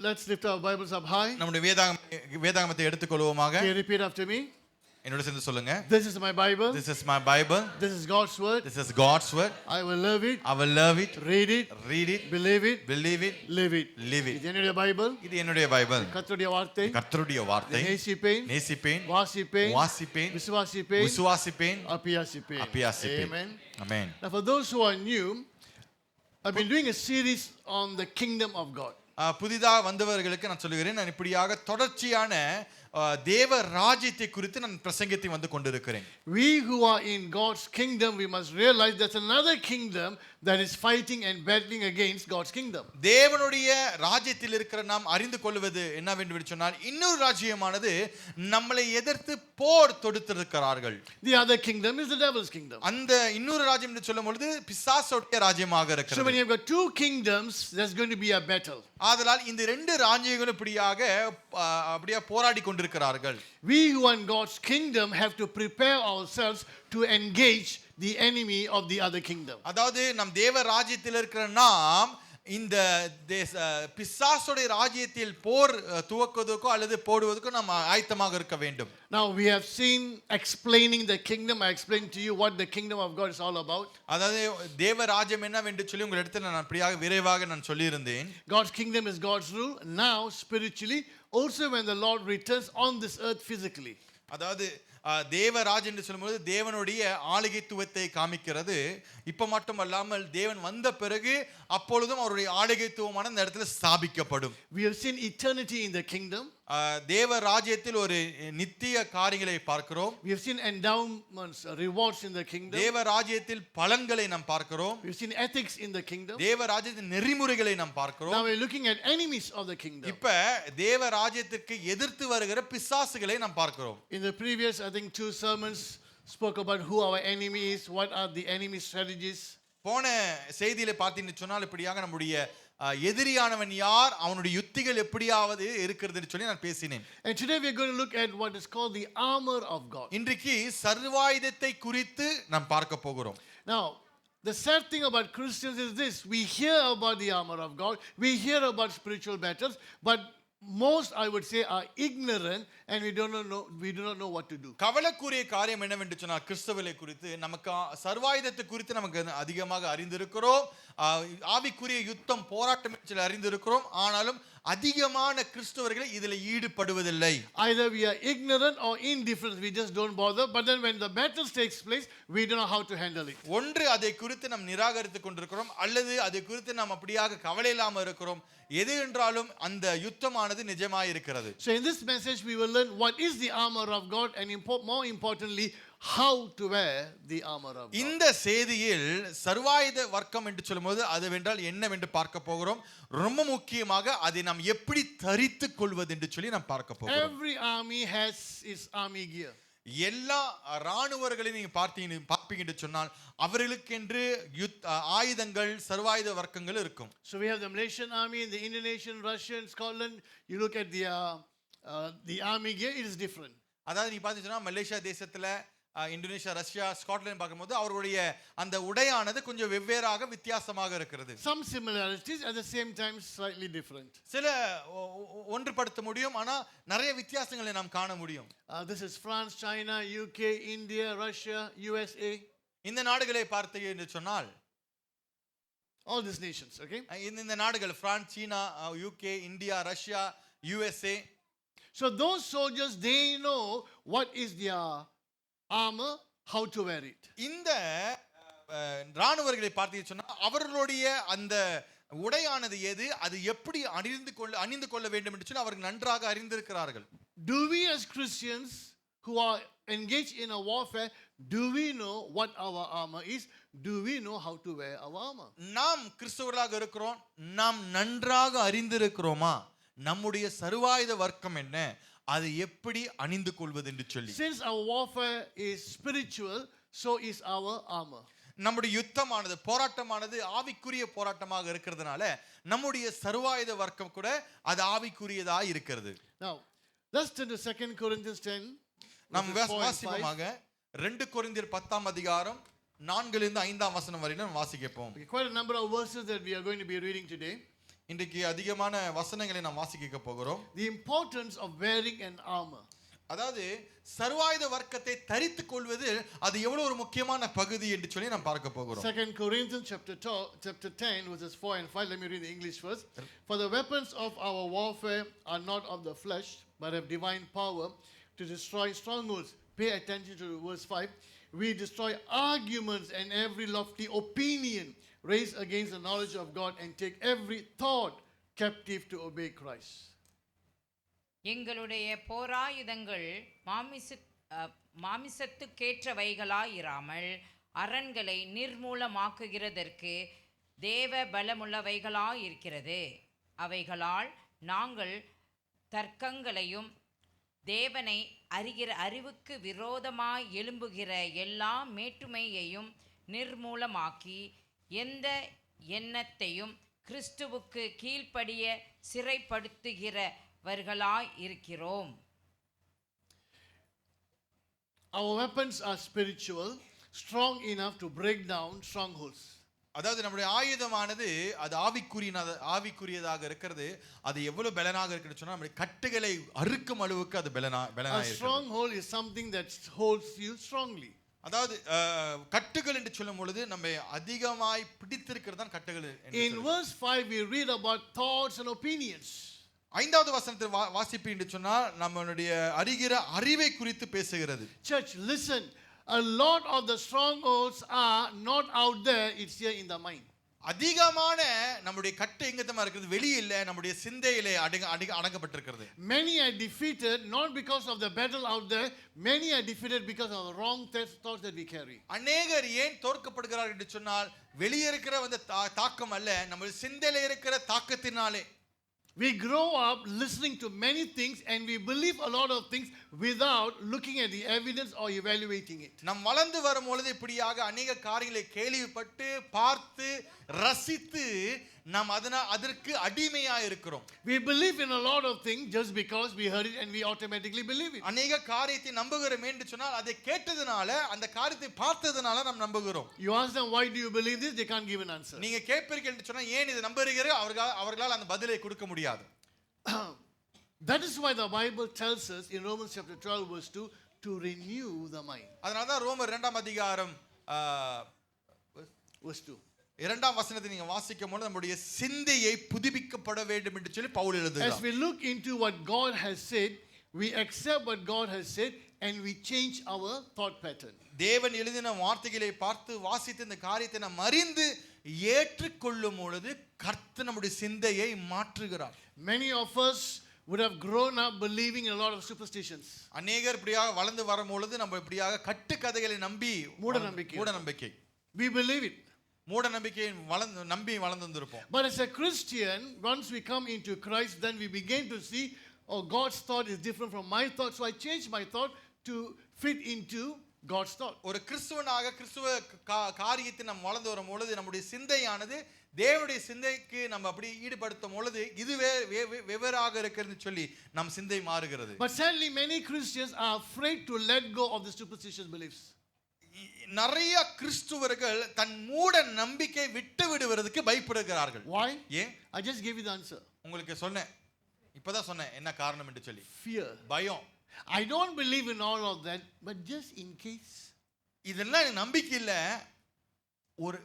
let's lift our Bibles up high. நம்முடைய வேதாகமத்தை எடுத்துக்கொள்வோமாக. Okay, repeat after me. என்னோட சேர்ந்து சொல்லுங்க. This is my Bible. This is my Bible. This is God's word. This is God's word. I will love it. I will love it. Read it. Read it. Believe it. Believe it. Live it. Live it. இது என்னுடைய Bible. இது என்னுடைய Bible. கர்த்தருடைய வார்த்தை. கர்த்தருடைய வார்த்தை. நேசிப்பேன். நேசிப்பேன். வாசிப்பேன். வாசிப்பேன். விசுவாசிப்பேன். விசுவாசிப்பேன். அபியாசிப்பேன். அபியாசிப்பேன். Amen. Amen. Now for those who are new, I've been doing a series on the kingdom of God. புதிதாக வந்தவர்களுக்கு நான் சொல்லுகிறேன், நான் இப்படியாக தொடர்ச்சியான தேவ ராஜ்யத்தை குறித்து நான் பிரசங்கத்தை வந்து கொண்டிருக்கிறேன். We who are in God's kingdom, we must realize there's another kingdom that is fighting and battling against God's kingdom. தேவனுடைய ராஜ்யத்தில் இருக்கிற நாம் அறிந்து கொள்வது என்னவென்று சொன்னால், இன்னொரு ராஜ்யமானது நம்மளை எதிர்த்து போர் தொடுத்திருக்கிறார்கள். The other kingdom is the devil's kingdom. அந்த இன்னொரு ராஜ்யம் என்று சொல்லும் பொழுது பிசாசுடைய ராஜ்யமாக So இருக்கிறது. when you've got two kingdoms, there's going to be a battle. ஆதலால் இந்த ரெண்டு ராஜ்யங்களும் அப்படியே போராடி கொண்டிருக்கிறார்கள். We who are in God's kingdom have to prepare ourselves to engage the enemy of the other kingdom. அதாவது நம் தேவ ராஜ்யத்தில் இருக்கிற நாம் இந்த பிசாசுடைய ராஜ்யத்தில் போர் துவக்குவதற்கோ அல்லது போடுவதற்கோ நாம் ஆயத்தமாக இருக்க வேண்டும். Now we have seen explaining the kingdom. I explained to you what the kingdom of God is all about. அதாவது தேவ ராஜ்யம் என்னவென்று சொல்லி உங்களிடத்தில் நான் அப்படியாக விரைவாக நான் சொல்லியிருந்தேன். God's kingdom is God's rule. Now spiritually, also when the Lord returns on this earth physically. அதாவது தேவராஜ் என்று சொல்லும்போது தேவனுடைய ஆளுகைத்துவத்தை காமிக்கிறது. இப்ப மட்டும் அல்லாமல் தேவன் வந்த பிறகு அப்பொழுதும் அவருடைய ஆளுகைத்துவமான இந்த இடத்துல ஸ்தாபிக்கப்படும். We have seen eternity in the kingdom. தேவ ராஜ்யத்தில் ஒரு நித்திய காரியங்களை பார்க்கிறோம். We have seen endowments, rewards in the kingdom. தேவ ராஜ்யத்தில் பலன்களை நாம் பார்க்கிறோம். We have seen ethics in the kingdom. தேவ ராஜ்யத்தின் நெறிமுறைகளை நாம் பார்க்கிறோம். Now we are looking at enemies of the kingdom. இப்ப தேவ ராஜ்யத்திற்கு எதிர்த்து வருகிற பிசாசுகளை நாம் பார்க்கிறோம். In the previous, I think 2 sermons spoke about who our enemy is, what are the enemy strategies. போன செய்தியில பார்த்தீங்கன்னு சொன்னால் இப்படியாக நம்முடைய எதிரியானவன் யார், அவனுடைய யுத்திகள் எப்படியாவது இருக்கிறதுன்னு சொல்லி நான் பேசினேன். And today we are going to look at what is called the armor of God. இன்றைக்கு சர்வாயுதத்தை குறித்து நாம் பார்க்க போகிறோம். Now the sad thing about Christians is this: we hear about the armor of God, we hear about spiritual battles, but most, I would say, are ignorant and we do not know what to do. கவலைக்குரிய காரியம் என்னவென்று சொன்னால், கிறிஸ்தவரை குறித்து நமக்கு சர்வாயுதத்தை குறித்து நமக்கு அதிகமாக அறிந்திருக்கிறோம். ஆவிக்குரிய யுத்தம் போராட்டம் அறிந்திருக்கிறோம். ஆனாலும் அதிகமான கிறிஸ்தவர்கள் இதில் ஈடுபடுவதில்லை. Either we are ignorant or indifferent, we just don't bother, but then when the battle takes place, we don't know how to handle it. ஒன்று அதை குறித்து நாம் நிராகரித்துக் கொண்டிருக்கிறோம், அல்லது அதை குறித்து நாம் அப்படியாக கவலை இல்லாமல் இருக்கிறோம். எது என்றாலும் அந்த யுத்தமானது நிஜமாய் இருக்கிறது. So in this message we will learn what is the armor of God, and more importantly, how to wear the armor of God. இந்த செய்தியில் சர்வாயுத வர்க்கம் என்று சொல்லும்போது அதுவென்றால் என்னவென்று பார்க்க போகிறோம். ரொம்ப முக்கியமாக அதை நாம் எப்படி தரித்துக் கொள்வது என்று சொல்லி நாம் பார்க்க போகிறோம். Every army has its army gear. எல்லா ராணுவர்களையும் நீங்க பார்ப்பீங்க என்று சொன்னால் அவர்களுக்கென்று ஆயுதங்கள் சர்வாயுத வர்க்கங்கள் இருக்கும். So we have the Malaysian army, the Indonesian, Russian, Scotland. You look at the army gear, it is different. அதாவது நீ பார்த்தீங்கன்னா மலேசியா தேசத்துல, இந்தோனேஷியா, ரஷ்யா, ஸ்காட்லாந்து பார்க்கும்போது அவருடைய அந்த உடையானது கொஞ்சம் வெவ்வேறாக வித்தியாசமாக இருக்கிறது. Some similarities, at the same time slightly different. சில ஒன்றுபடுத்த முடியும், ஆனா நிறைய வித்தியாசங்களை நாம் காண முடியும். This is France, China, UK, India, Russia, USA. இந்த நாடுகளை பார்த்தீங்க என்று சொன்னால் all these nations, okay? இந்த நாடுகள் France, China, UK, India, Russia, USA. So those soldiers, they know what is their armor, how to wear it. இந்த ராணுவர்களை பார்த்தீங்க சொன்னா அவர்களுடைய அந்த உடையானது எது, அது எப்படி அணிந்து கொள்ள வேண்டும் என்று சொல்லி அவர்கள் நன்றாக அறிந்திருக்கிறார்கள். Do we as Christians who are engaged in a warfare, do we know what our armor is? Do we know how to wear our armor? நாம் கிறிஸ்தவர்களாக இருக்கிறோம், நாம் நன்றாக அறிந்திருக்கிறோமா நம்முடைய சர்வாயுத வர்க்கம் என்ன, அதை எப்படி அணிந்து கொள்வது என்று சொல்லி. Since our warfare is spiritual, so is our armor. நம்முடைய யுத்தமானது, போராட்டமானது ஆவிக்குரிய போராட்டமாக இருக்கிறதுனால நம்முடைய சர்வாயுத வர்க்கம் கூட அது ஆவிக்குரியதா இருக்கிறது. Now let's turn to 2 Corinthians 10. நாம் வாசிப்போமாக 2 கொரிந்தியர் 10ஆம் அதிகாரம் 4 லிருந்து 5ஆம் வசனம் வரை நாம் வாசிக்கப்போம். Quite a number of verses that we are going to be reading today. இன்றைக்கு அதிகமான வசனங்களை நாம் வாசிக்க போகிறோம். The importance of wearing an armor. அதாவது சர்வாயுத வர்க்கத்தை தரித்துக் கொள்வது அது எவ்வளவு ஒரு முக்கியமான பகுதி என்று சொல்லி நாம் பார்க்க போகிறோம். 2 Corinthians chapter 10 verses 4 and 5. Let me read the English first. For the weapons of our warfare are not of the flesh, but have divine power to destroy strongholds. Pay attention to verse 5. We destroy arguments and every lofty opinion raised against the knowledge of God and take every thought captive to obey Christ. எங்களுடைய போராயுதங்கள் மாமிசத்துக்கேற்றவைகளாயிராமல் அரண்களை நிர்மூலமாக்குகிறதற்கு தேவ பலமுள்ளவைகளாயிருக்கிறது. அவைகளால் நாங்கள் தர்க்கங்களையும் தேவனை அறிகிற அறிவுக்கு விரோதமாய் எழும்புகிற எல்லா மேட்டுமையையும் நிர்மூலமாக்கி எந்த எண்ணத்தையும் கிறிஸ்துவுக்கு கீழ்ப்படிய சிறைப்படுத்துகிறவர்களாய் இருக்கிறோம். Our weapons are spiritual, strong enough to break down strongholds. அதாவது நம்முடைய ஆயுதமானது அது ஆவிக்குரியதாக இருக்கிறது. அது எவ்வளவு பலனாக இருக்குன்னு சொன்னா நம்முடைய கட்டுகளை அறுக்கும் அளவுக்கு அது பலனாக A stronghold is something that holds you strongly. அதாவது கட்டுகள் என்று சொல்லும் பொழுது நம்ம அதிகமாய் பிடித்திருக்கிறது தான் கட்டுகள். In verse 5 we read about thoughts and opinions. ஐந்தாவது வசனத்தை வாசிப்பு என்று சொன்னால் நம்மளுடைய அறிகிற அறிவை குறித்து பேசுகிறது. Church, listen. A lot of the strongholds are not out there, it's here in the mind. அதிகமான நம்முடைய கட்டு எங்கதமா இருக்குது, வெளியே இல்ல, நம்முடைய சிந்தையிலே அடங்கப்பட்டிருக்கிறது. Many are defeated not because of the battle out there, many are defeated because of the wrong thoughts that we carry. அநேகர் ஏன் தோற்கப்படுகிறார்கள் என்று சொன்னால் வெளியே இருக்கிற அந்த தாக்கம் அல்ல, நம்ம சிந்தையில இருக்கிற தாக்கத்தினாலே. We grow up listening to many things and we believe a lot of things without looking at the evidence or evaluating it. நாம் வளர்ந்து வரும் பொழுது இப்படியாக अनेक காரியங்களை கேள்விப்பட்டு பார்த்து ரசித்து நாம் அதற்கு அடிமையாக இருக்கிறோம். We believe in a lot of things just because we heard it and we automatically believe it. अनेक காரியத்தை நம்புகிறோம் என்று சொன்னால் அதை கேட்டதனால அந்த காரியத்தை பார்த்ததனால நாம் நம்புகிறோம். You ask them why do you believe this, they can't give an answer. நீங்க கேட்பீர்கள் என்று சொன்னா ஏன் இதை நம்புகிறீர்கள், அவர்களால் அந்த பதிலை கொடுக்க முடியாது. That is why the Bible tells us in Romans chapter 12 verse 2 to renew the mind. அதனால தான் ரோமர் 2ஆம் அதிகாரம் verse 2 இரண்டாம் வசனத்தை நீங்க வாசிக்கும் பொழுது நம்முடைய சிந்தையை புதுப்பிக்கப்பட வேண்டும் என்று சொல்லி பவுல் எழுதுகிறார். As we look into what God has said, we accept what God has said and we change our thought pattern. தேவன் எழுதின வார்த்தைகளை பார்த்து வாசித்த இந்த காரியத்தை நாம் அறிந்து ஏற்றுக்கொள்ளும் பொழுது கர்த்தர் நம்முடைய சிந்தையை மாற்றுகிறார். Many of us would have grown up believing in a lot of superstitions. அநேகர் இப்படியாக வளர்ந்து வரும் பொழுது நம்ம இப்படியாக கட்டு கதைகளை நம்பி மூட நம்பிக்கை we believe it. மூட நம்பிக்கையை நம்பி வளர்ந்து வந்திருப்போம். But as a Christian, once we come into Christ, then we begin to see, oh, God's thought is different from my thought, so I change my thought to fit into God's thought. ஒரு கிறிஸ்துவனாக கிறிஸ்துவ காரியத்தை நாம் வளர்ந்து வரும் பொழுது நம்முடைய சிந்தையானது தேவனுடைய சிந்தைக்கு நம்ம அப்படி ஈடுபடுத்தும் பொழுது இதுவே வெவ்வேறாக இருக்கிறது சொல்லி நம் சிந்தை மாறுகிறது. But sadly many Christians are afraid to let go of the superstitious beliefs. நிறைய கிறிஸ்துவர்கள் தன் மூட நம்பிக்கை விட்டு விடுவதற்கு பயப்படுகிறார்கள். Why? ஏன்? I just gave you the answer. உங்களுக்கு சொன்னேன், இப்பதான் சொன்னேன் என்ன காரணம் என்று சொல்லி. Fear. பயம். I don't believe in all of that, but just in case. இதெல்லாம் எனக்கு நம்பிக்கை இல்ல, ஒரு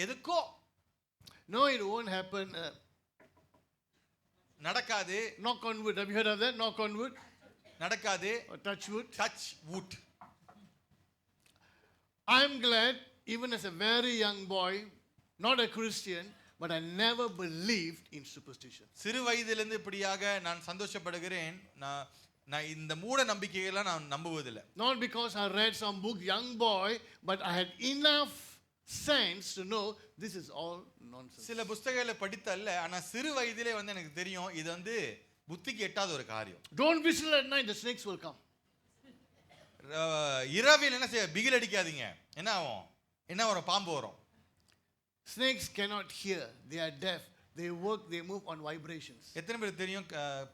எதுக்கோ. No, it won't happen. நடக்காது. Knock on wood. Have you heard of that? Knock on wood. நடக்காது. Or touch wood. Touch wood. I'm glad, even as a very young boy, not a Christian, but I never believed in superstition. சிறு வயதிலிருந்து இப்படியாக நான் சந்தோஷப்படுகிறேன். நான் இந்த மூட நம்பிக்கைகளை நான் நம்புவதில்லை. Not because I read some book, young boy, but I had enough sense to know this is all nonsense. சில புத்தகங்களை படித்தல்ல, ஆனா சிறு வயதிலே எனக்கு தெரியும் இது புத்திக்கு எட்டாத ஒரு காரியம். Don't whistle at night, the snakes will come. இரவில் என்ன செய்ய பிகில் அடிக்காதீங்க, என்ன ஆகும், என்ன வரும், பாம்பு வரும். Snakes cannot hear, they are deaf, they work, they move on vibrations. எத்தனை பேர் தெரியும்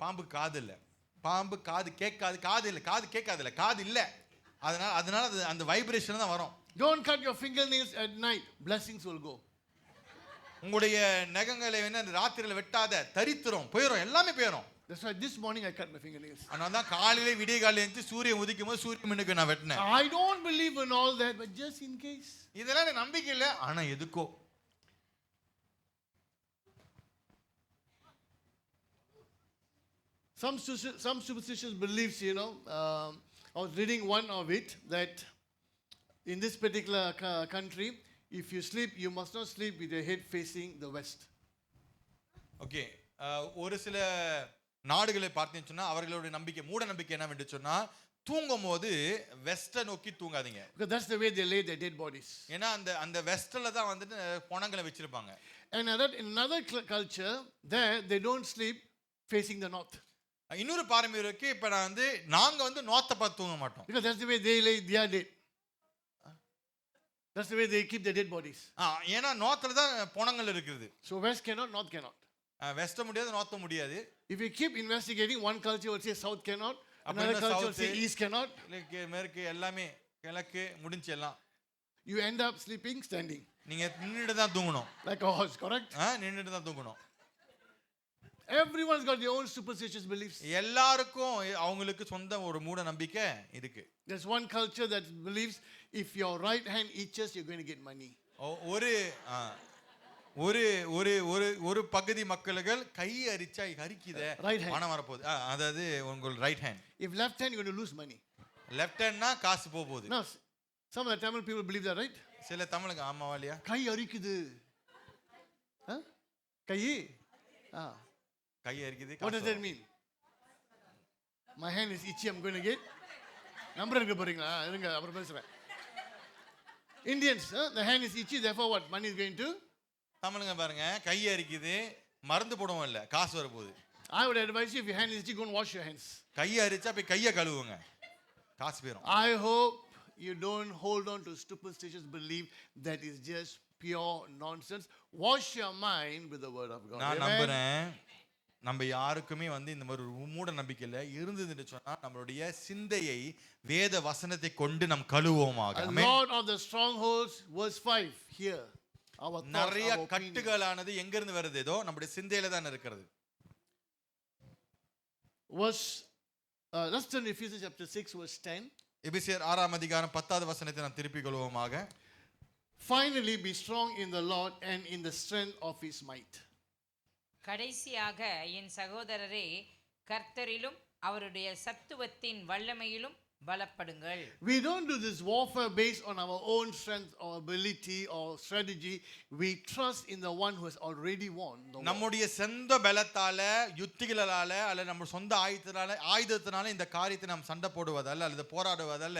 பாம்பு காது இல்ல, பாம்பு காது கேட்காது, காது இல்ல, காது கேட்காது இல்ல, காது இல்ல, அதனால அந்த வைப்ரேஷன் தான் வரும். Don't cut your fingernails at night, blessings will go. உங்களுடைய நகங்களை ராத்திரியில வெட்டாத, தரித்திரம் போயிடும், எல்லாமே போயிடும். That's why this morning I cut my fingernails. அதனால தான் காலையில விடிய காலையில எழுந்து சூரியன் உதிக்கும் போது சூரிய மின்னுக்கு நான் வெட்டினேன். I don't believe in all that, but just in case. இதெல்லாம் எனக்கு நம்பிக்கை இல்ல, ஆனா எதுக்கோ. Some superstitious beliefs, I was reading one of it that in this particular country, if you sleep, you must not sleep with your head facing the west. Okay, ஒரு சில நாடுகளை பார்த்தீங்கன்னு சொன்னா அவர்களுடைய நம்பிக்கை, மூட நம்பிக்கை என்னவென்று சொன்னா தூங்கும் போது வெஸ்ட நோக்கி தூங்காதீங்க. Because that's the way they lay their dead bodies. ஏன்னா அந்த வெஸ்ட்ல தான் வந்துட்டு பணங்களை வச்சிருப்பாங்க. And in another culture, there they don't sleep facing the north. இன்னொரு பாரம்பரியம் இருக்கு. இப்ப நாங்க நார்த்த பார்த்து தூங்க மாட்டோம். Because that's the way they lay their dead. That's the way they keep their dead bodies. ஏன்னா நார்த்ல தான் பணங்கள் இருக்குது. So west cannot, north cannot. வெஸ்ட முடியாது, நார்த்த முடியாது. If you keep investigating, one culture will say south cannot, another culture will say east cannot. மேற்கு எல்லாமே, கிழக்கு முடிஞ்சு எல்லாம். You end up sleeping standing. நீங்க நின்னுட்டு தான் தூங்கணும். Like a horse, correct? நின்னுட்டு தான் தூங்கணும். Everyone's got their own superstitious beliefs. எல்லாருக்கும் அவங்களுக்கு சொந்த ஒரு மூட நம்பிக்கை இருக்கு. There's one culture that believes if your right hand itches, you're going to get money. ஒரு பகுதி மக்கள்கள் கை அரிச்சா அரிக்குதே பணம் வரப்போகுது, அதாவது உங்கள் right hand. If left hand, you're going to lose money. Left ஹேண்ட்னா காசு போகுது. Now, some of the Tamil people believe that, right? சில தமிழுக்கு ஆமாவா இல்லையா? கை அரிக்குது. கை கை அரிக்குது. What does that mean? My hand is itchy, I'm going to get. Number எடுக்க போறீங்களா? இருங்க அப்புறம் பேசுறேன். Indians, the hand is itchy, therefore what? Money is going to. தமிழுங்க பாருங்க, கை அரிக்குது, மருந்து போடவும் இல்ல, காசு வர போகுது. I would advise you, if your hand is itchy, go and wash your hands. கை அரிச்சா போய் கையை கழுவுங்க, காசு போயிடும். I hope you don't hold on to superstitious belief that is just pure nonsense. Wash your mind with the word of God. நான் நம்புறேன் நம்ம யாருக்குமே இந்த மாதிரி மூட நம்பிக்கையில இருந்ததுன்னு சொன்னா நம்மளுடைய சிந்தையை வேத வசனத்தை கொண்டு நாம் கழுவுவோமாக. ஆமென். Lord of the strongholds, verse 5 here. நிறைய கட்டுகளானது எங்க இருந்து வருது? ஏதோ நம்முடைய சிந்தையில தான் இருக்கிறது. Let's turn to Ephesians chapter 6 verse 10. எபேசியர் 6 அதிகாரம் 10வது வசனத்தை நாம் திருப்பிக் கொள்வோமாக. Finally be strong in the Lord and in the strength of his might. கடைசியாக என் சகோதரரே, கர்த்தரிலும் அவருடைய சத்துவத்தின் வல்லமையிலும் பலப்படுங்கள். We don't do this warfare based on our own strength or ability or strategy. We trust in the one who has already won. நம்முடைய சொந்த பலத்தால, யுத்திகளால அல்ல நம்ம சொந்த ஆயுதத்தினால இந்த காரியத்தை நாம் சண்டை போடுவதல்ல அல்லது போராடுவதல்ல,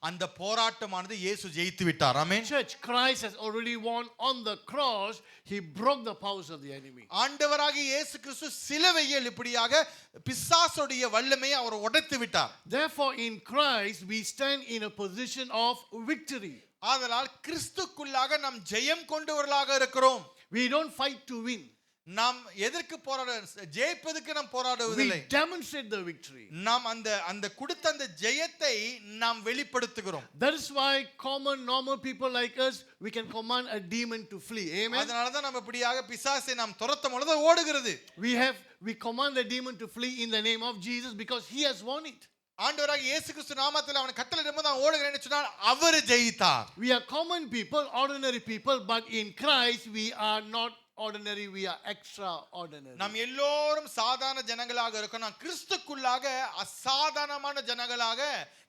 அந்த போராட்டமானது இயேசு ஜெயித்து விட்டார். ஆமென். Church, Christ has already won on the cross. He broke the powers of the enemy. ஆண்டவராகிய இயேசு கிறிஸ்து சிலுவையில் இப்படியாக பிசாசுடைய வல்லமையை அவர் உடைத்து விட்டார். Therefore in Christ we stand in a position of victory. ஆதலால் கிறிஸ்துக்குள்ளாக நாம் ஜெயம் கொண்டவர்களாக இருக்கிறோம். We don't fight to win. நாம் எதற்கு ஜெயிப்பதற்கு நாம் போராடுவதில்லை. We demonstrate the victory. நாம் அந்த கொடுத்த அந்த ஜெயத்தை நாம் வெளிப்படுத்துகிறோம். That is why common normal people like us, we can command a demon to flee. Amen. அதனால தான் நம்ம இப்படியாக பிசாசை நாம் துரத்தும் பொழுது ஓடுகிறது. We command the demon to flee in the name of Jesus because he has won it. ஆண்டவராகிய இயேசு கிறிஸ்து நாமத்தில் அவன் கட்டளையிடும்போது அவன் ஓடுகிறேன்னு சொன்னால் அவர் ஜெயித்தார். We are common people, ordinary people, but in Christ we are not ordinary, we are extraordinary. நாம் எல்லோரும் சாதாரண ஜனங்களாக இருக்கோம், நாம் கிறிஸ்துக்குள்ளாக அசாதாரணமான ஜனங்களாக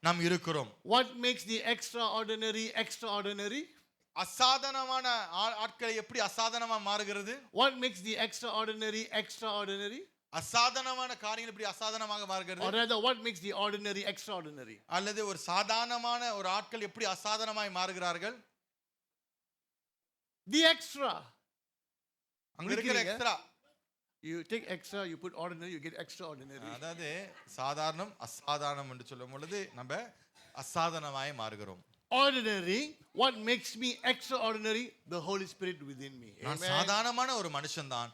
நாம் இருக்கிறோம். What makes the extraordinary extraordinary? அசாதாரணமான ஆட்களை எப்படி அசாதாரணமா மாறுகிறது? What makes the extraordinary extraordinary? அசாதாரணமான காரியங்கள் எப்படி அசாதாரணமாக மாறுகிறது? Or rather, what makes the ordinary extraordinary? அல்லது ஒரு சாதாரணமான ஒரு ஆட்கள் எப்படி அசாதாரணமாய் மாறுகிறார்கள்? The extra. அங்க இருக்கிற extra. You take extra, you put ordinary, you get extraordinary. அதாவது சாதாரணம் அசாதாரணம் என்று சொல்லும் பொழுது நம்ம அசாதாரணமாய் மாறுகிறோம். ordinary, what makes me extraordinary? The Holy Spirit within me. நான் Amen. சாதாரணமான ஒரு மனுஷன்தான்.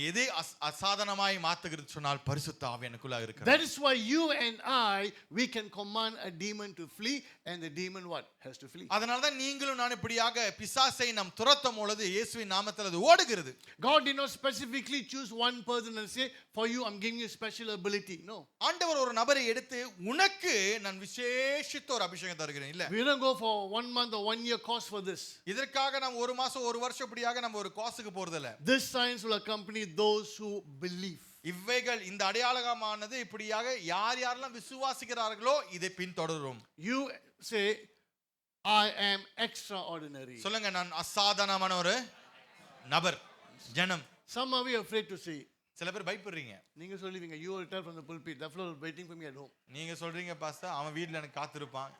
எதை அசாதாரணமாய் மாத்துகிறது சொன்னால் பரிசுத்த ஆவி எனக்குள்ள இருக்கிறார். That is why you and I, we can command a demon to flee, and the demon what? Has to flee. அதனால தான் நீங்களும் நான் இப்படியாக பிசாசை நாம் துரத்தும் பொழுது இயேசுவின் நாமத்தில் அது ஓடுகிறது. God did not specifically choose one person and say, for you, I'm giving you special ability. No. ஆண்டவர் ஒரு நபரை எடுத்து உனக்கு நான் விசேஷித்த ஒரு அபிஷேகம் தருகிறேன் இல்ல. We don't go for 1 month or 1 year course for this. இதற்காக நாம் ஒரு மாசம் ஒரு வருஷம் இப்படியாக நம்ம ஒரு கோர்ஸுக்கு போறதில்ல. This signs will accompany those who believe. இவைகள் இந்த அடையாளமானது இப்படியாக யார் யாரெல்லாம் விசுவாசிக்கிறார்களோ இதை பின்தொடரும். You say, I am extraordinary. சொல்லுங்க நான் அசாதாரணமான ஒரு நபர் ஜனம். Some of you are afraid to say. சில பேர் பயப்படுறீங்க. நீங்க சொல்லுவீங்க, you will tell from the pulpit, the fellow is waiting for me at home. நீங்க சொல்றீங்க பாஸ்டர் அவன் வீட்ல எனக்கு காத்திருப்பான்.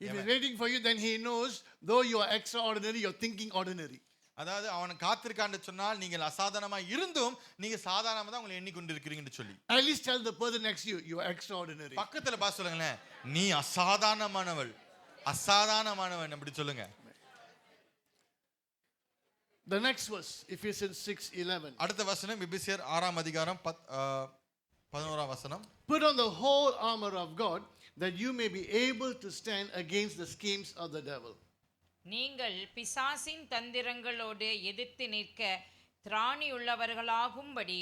If he's waiting for you, then he knows, though you are extraordinary, you're thinking ordinary. அதாவது அவன் காத்திருக்கான்னு சொன்னால் நீங்கள் அசாதாரணமா இருந்தும் நீங்க சாதாரணமா தான் உங்களை எண்ணிக்கொண்டிருக்கிறீங்கன்னு சொல்லி. At least tell the person next to you, you are extraordinary. பக்கத்துல பாஸ் சொல்லுங்களேன், நீ அசாதாரணமானவள், அசாதாரணமானவன் அப்படி சொல்லுங்க. The next verse, Ephesians 6:11. அடுத்த வசனம் எபேசியர் 6ஆம் அதிகாரம் 11ஆம் வசனம். Put on the whole armor of God, that you may be able to stand against the schemes of the devil. நீங்கள் பிசாசின் தந்திரங்களோடு எதிர்த்து நிற்க திராணியுள்ளவர்களாகும்படி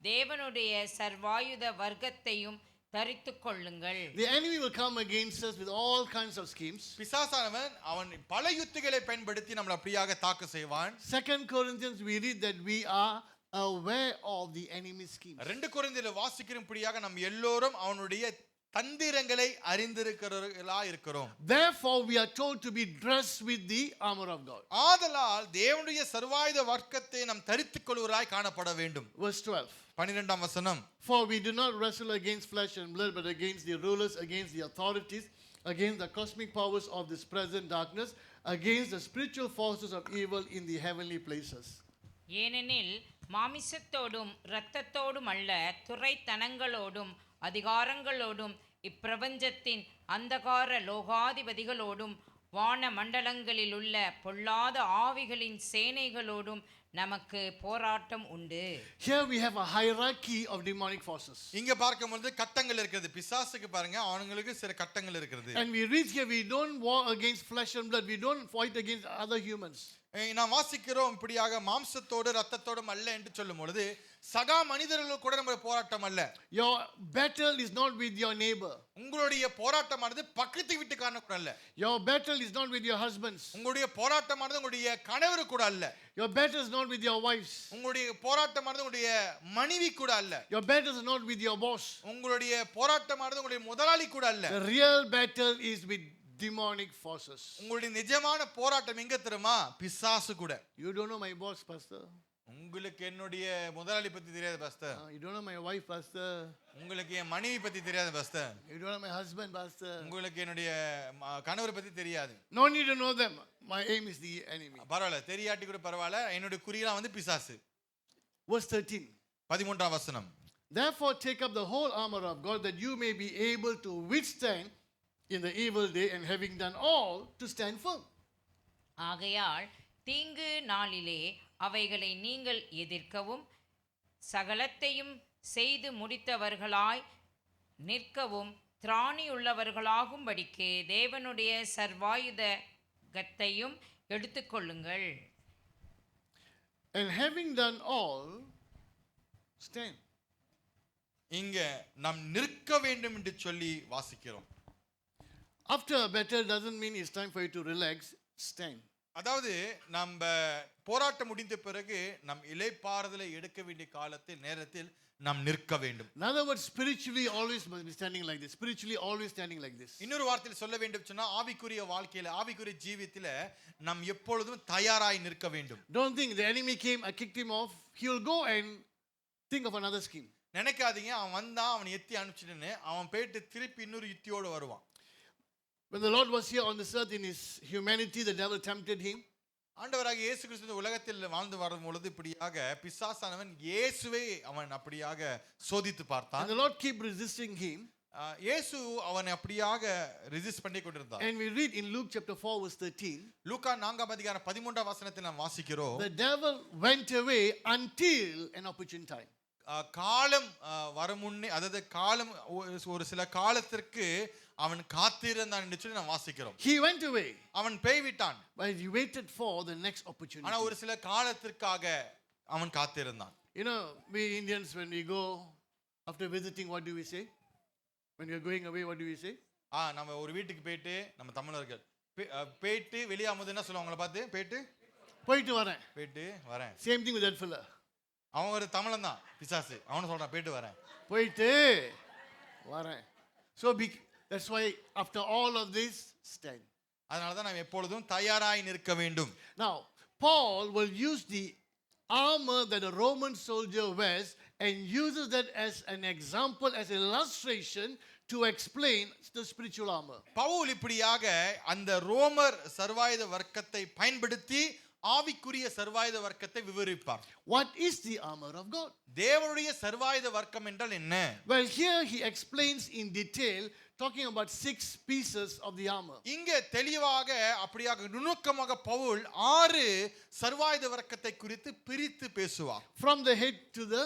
தேவனுடைய சர்வாயுத வர்க்கத்தையும் தரித்துக் கொள்ளுங்கள். The enemy will come against us with all kinds of schemes. பிசாசானவன் அவன் பல யுத்திகளை பயன்படுத்தி நம்மளை அப்படியாக தாக்க செய்வான். 2 Corinthians we read that we are aware of the enemy's schemes. 2 கொரிந்தியர் வாசிக்கிறபடியாக நாம் எல்லோரும் அவனுடைய தந்திரங்களை அறிந்திருக்கிறவர்களா இருக்கிறோம். Therefore we are told to be dressed with the armor of God. ஆதலால் தேவனுடைய சர்வாயுத வர்க்கத்தை நாம் தரித்துக் கொள்வராய் காணப்பட வேண்டும். Verse 12. 12ஆம் வசனம். For we do not wrestle against flesh and blood, but against the rulers, against the authorities, against the cosmic powers of this present darkness, against the spiritual forces of evil in the heavenly places. ஏனெனில் மாமிசத்தோடும் இரத்தத்தோடும் அல்ல, துரைத்தனங்களோடும் அதிகாரங்களோடும் இப்பிரபஞ்சத்தின் அந்தகார லோகாதிபதிகளோடும் வான மண்டலங்களில் உள்ள பொல்லாத ஆவிகளின் சேனைகளோடும் நமக்கு போராட்டம் உண்டு. Here we have a hierarchy of demonic forces. இங்க பார்க்கும்போது கட்டங்கள் இருக்கிறது. பிசாசுக்கு பாருங்க அவங்களுக்கு சில கட்டங்கள் இருக்கிறது. And we read here, we don't war against flesh and blood. We don't fight against other humans. நாம் வாசிக்கிறோம் இப்படியாக மாம்சத்தோடு ரத்தத்தோடும் அல்ல என்று சொல்லும் பொழுது சகா மனிதர்கள் கூட நம்ம போராட்டம் அல்ல. Your battle is not with your neighbor. உங்களுடைய போராட்டமானது பக்கத்து வீட்டுக்காரன கூட அல்ல. Your battle is not with your husbands. உங்களுடைய போராட்டமானது உங்களுடைய கணவர் கூட அல்ல. Your battle is not with your wives. உங்களுடைய போராட்டமானது உங்களுடைய மனைவி கூட அல்ல. Your battle is not with your boss. உங்களுடைய போராட்டமானது உங்களுடைய முதலாளி கூட அல்ல. The real battle is with demonic forces. உங்களுடைய நிஜமான போராட்டம் எங்க தெரியுமா? பிசாசு கூட. You don't know my boss, pastor. உங்களுக்கு என்னுடைய முதலாளி பத்தி தெரியாது pastor. You don't know my wife, pastor. உங்களுக்கு என் மனைவி பத்தி தெரியாது pastor. You don't know my husband, pastor. உங்களுக்கு என்னுடைய கணவர் பத்தி தெரியாது. No need to know them. My aim is the enemy. பரவாயில்ல, தெரியாட்டி கூட பரவாயில்ல, என்னுடைய குறியெல்லாம் வந்து பிசாசு. Verse 13. 13ஆம் வசனம். Therefore take up the whole armor of God, that you may be able to withstand in the evil day, and having done all, to stand firm. ஆகையால் தீங்கு நாளிலே அவைகளை நீங்கள் எதிர்க்கவும் சகலத்தையும் செய்து முடித்தவர்களாய் நிற்கவும் திராணியுள்ளவர்களாகும்படிக்கு தேவனுடைய சர்வாயுதத்தையும் எடுத்துக்கொள்ளுங்கள். And having done all, stand. இங்க நாம் நிற்க வேண்டும் என்று சொல்லி வாசிக்கிறோம். After a battle doesn't mean it's time for you to relax. Stand. அதாவது நம்ம போராட்டம் முடிந்த பிறகு நம் இளைப்பாறுதலை எடுக்க வேண்டிய காலத்தில் நேரத்தில் நாம் நிற்க வேண்டும். In other words, spiritually always must be standing like this. Spiritually always standing like this. இன்னொரு வார்த்தையில் சொல்ல வேண்டும் சொன்னா ஆவிக்குரிய வாழ்க்கையில ஆவிக்குரிய ஜீவியத்தில நாம் எப்பொழுதும் தயாராய் நிற்க வேண்டும். Don't think the enemy came, I kicked him off. He will go and think of another scheme. நினைக்காதீங்க அவன் வந்தா அவனை எத்தி அனுப்பிச்சிட்டுன்னு அவன் போயிட்டு திருப்பி இன்னொரு யுத்தியோடு வருவான். When the Lord was here on this earth in his humanity, the devil tempted him. ஆண்டவராக இயேசு கிறிஸ்து உலகத்தில் வாழ்ந்து வரும் பொழுது இப்படியாக பிசாசானவன் இயேசுவை அவன் அப்படியாக சோதித்து பார்த்தான். And the Lord keep resisting him. இயேசு அவனை அப்படியாக ரெசிஸ்ட் பண்ணி கொண்டிருந்தார். And we read in Luke chapter 4 verse 13. லூக்கா 4ஆம் அதிகாரம் 13ஆம் வசனத்தில் நாம் வாசிக்கிறோம். The devil went away until an opportune time. காலம் வரும் முன்னே, அதாவது காலம் ஒரு சில காலத்திற்கு அவன் காத்திருந்தான் என்று சொல்லி நாம் வாசிக்கிறோம். He went away. அவன் போய்விட்டான். But he waited for the next opportunity. ஆனா ஒரு சில காலத்திற்காக அவன் காத்திருந்தான். You know, we Indians, when we go after visiting, what do we say? When we are going away, what do we say? நம்ம ஒரு வீட்டுக்கு போயிட்டு, நம்ம தமிழர்கள் போயிட்டு வெளியாகும்போது என்ன சொல்லுவாங்க அவங்கள பார்த்து? போயிட்டு வரேன். Same thing with that fella. அவன் ஒரு தமிழன் தான், பிசாசு. அவனு சொல்றான் போயிட்டு வரேன். So that's why after all of this, stand. அதனால தான் நாம் எப்பொழுதும் தயாராய் நிற்க வேண்டும். Now, Paul will use the armor that a Roman soldier wears and uses that as an example, as an illustration to explain the spiritual armor. Pavul இப்படியாக அந்த ரோமர் சர்வாயுத வர்க்கத்தை பயன்படுத்தி ஆவிக்குரிய சர்வாயுத வர்க்கத்தை விவரிப்பார். What is the armor of God? தேவனுடைய சர்வாயுத வர்க்கம் என்றால் என்ன? Well, here he explains in detail, talking about 6 pieces of the armor. இங்கே தெளிவாக அப்படியாக நுணுக்கமாக பவுல் 6 சர்வாயுத வர்க்கத்தை குறித்து பிரித்து பேசுவார். From the head to the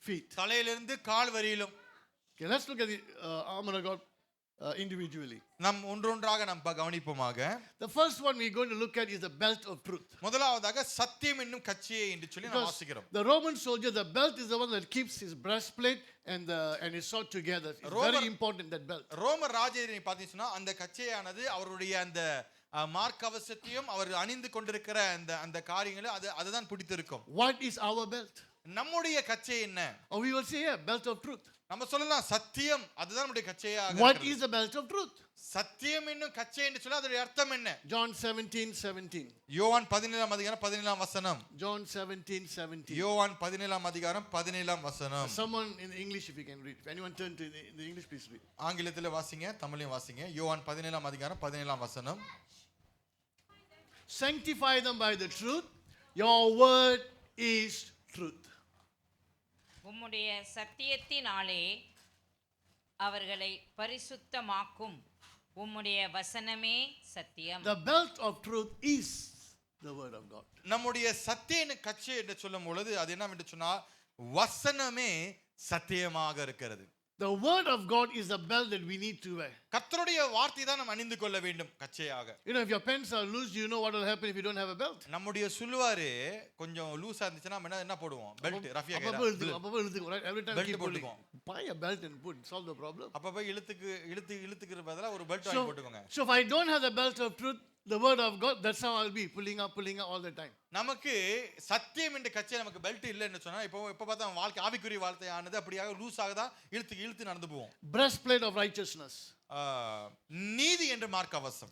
feet. தலையிலிருந்து கால் வரையிலும். Okay, let's look at the armor of God individually. நாம் ஒன்றொன்றாக நாம் கவனிப்போமாக. The first one we're going to look at is the belt of truth. முதலாவதாக சத்தியம் என்னும் கச்சையை என்று சொல்லி நாம் வாசிக்கிறோம். The Roman soldier, the belt is the one that keeps his breastplate and his sword together. It's very important, that belt. ரோமர் ராஜ்யத்தை பார்த்தீங்கன்னா அந்த கச்சையானது அவருடைய அந்த மார்க்கவசத்தையும் அவர் அணிந்து கொண்டிருக்கிற அந்த காரியங்களை அதுதான் பிடித்திருக்கும். What is our belt? நம்முடைய கச்சை என்ன? Or we will say, yeah, belt of truth. நம்ம சொல்லலாம் சத்தியம், அதுதான் நம்முடைய கச்சையாக. What is the belt of truth? சத்தியம் என்னும் கச்சை என்று சொல்ல அதோட அர்த்தம் என்ன? John 17:17. யோவான் 17ஆம் அதிகாரம் 17ஆம் வசனம். John 17:17. யோவான் 17ஆம் அதிகாரம் 17ஆம் வசனம். Someone in English, if you can read. If anyone turn to the English, please read. ஆங்கிலத்தில் வாசிங்க, தமிழையும் வாசிங்க. யோவான் 17ஆம் அதிகாரம் 17ஆம் வசனம். Sanctify them by the truth. Your word is truth. உம்முடைய சத்தியத்தினாலே அவர்களை பரிசுத்தமாக்கும். உம்முடைய வசனமே சத்தியம். The belt of truth is the word of God. நம்முடைய சத்திய கச்சை என்று சொல்லும் பொழுது அது என்னவென்று சொன்னால் வசனமே சத்தியமாக இருக்கிறது. The word of God is the belt that we need to wear. கர்த்தருடைய வார்த்தை தான் நாம் அணிந்து கொள்ள வேண்டும் கச்சையாக. You know, if your pants are loose, you know what will happen if you don't have a belt. நம்முடைய சுல்வாரு கொஞ்சம் லூசா இருந்துச்சுன்னா நம்ம என்ன போடுவோம்? பெல்ட் ரஃபியா அப்பப்ப இழுத்துக்கும், right? Every time keep pulling. Buy a belt and put, solve the problem. அப்பப்ப இழுத்துக்கிற பதிலா ஒரு பெல்ட் வாங்கி போட்டுக்கோங்க. So if I don't have the belt of truth, the word of God, that's how I'll be pulling up all the time. நமக்கு சத்தியம் என்ற கச்சை நமக்கு பெல்ட் இல்லைன்னு சொன்னா இப்போ பார்த்தா வாழ்க்கை ஆவிக்குரிய வாழ்க்கையானது அப்படியாக லூஸ் ஆகதா இழுத்து நடந்து போவோம். Breastplate of righteousness. நீதி என்ற மார்க்கவசம்.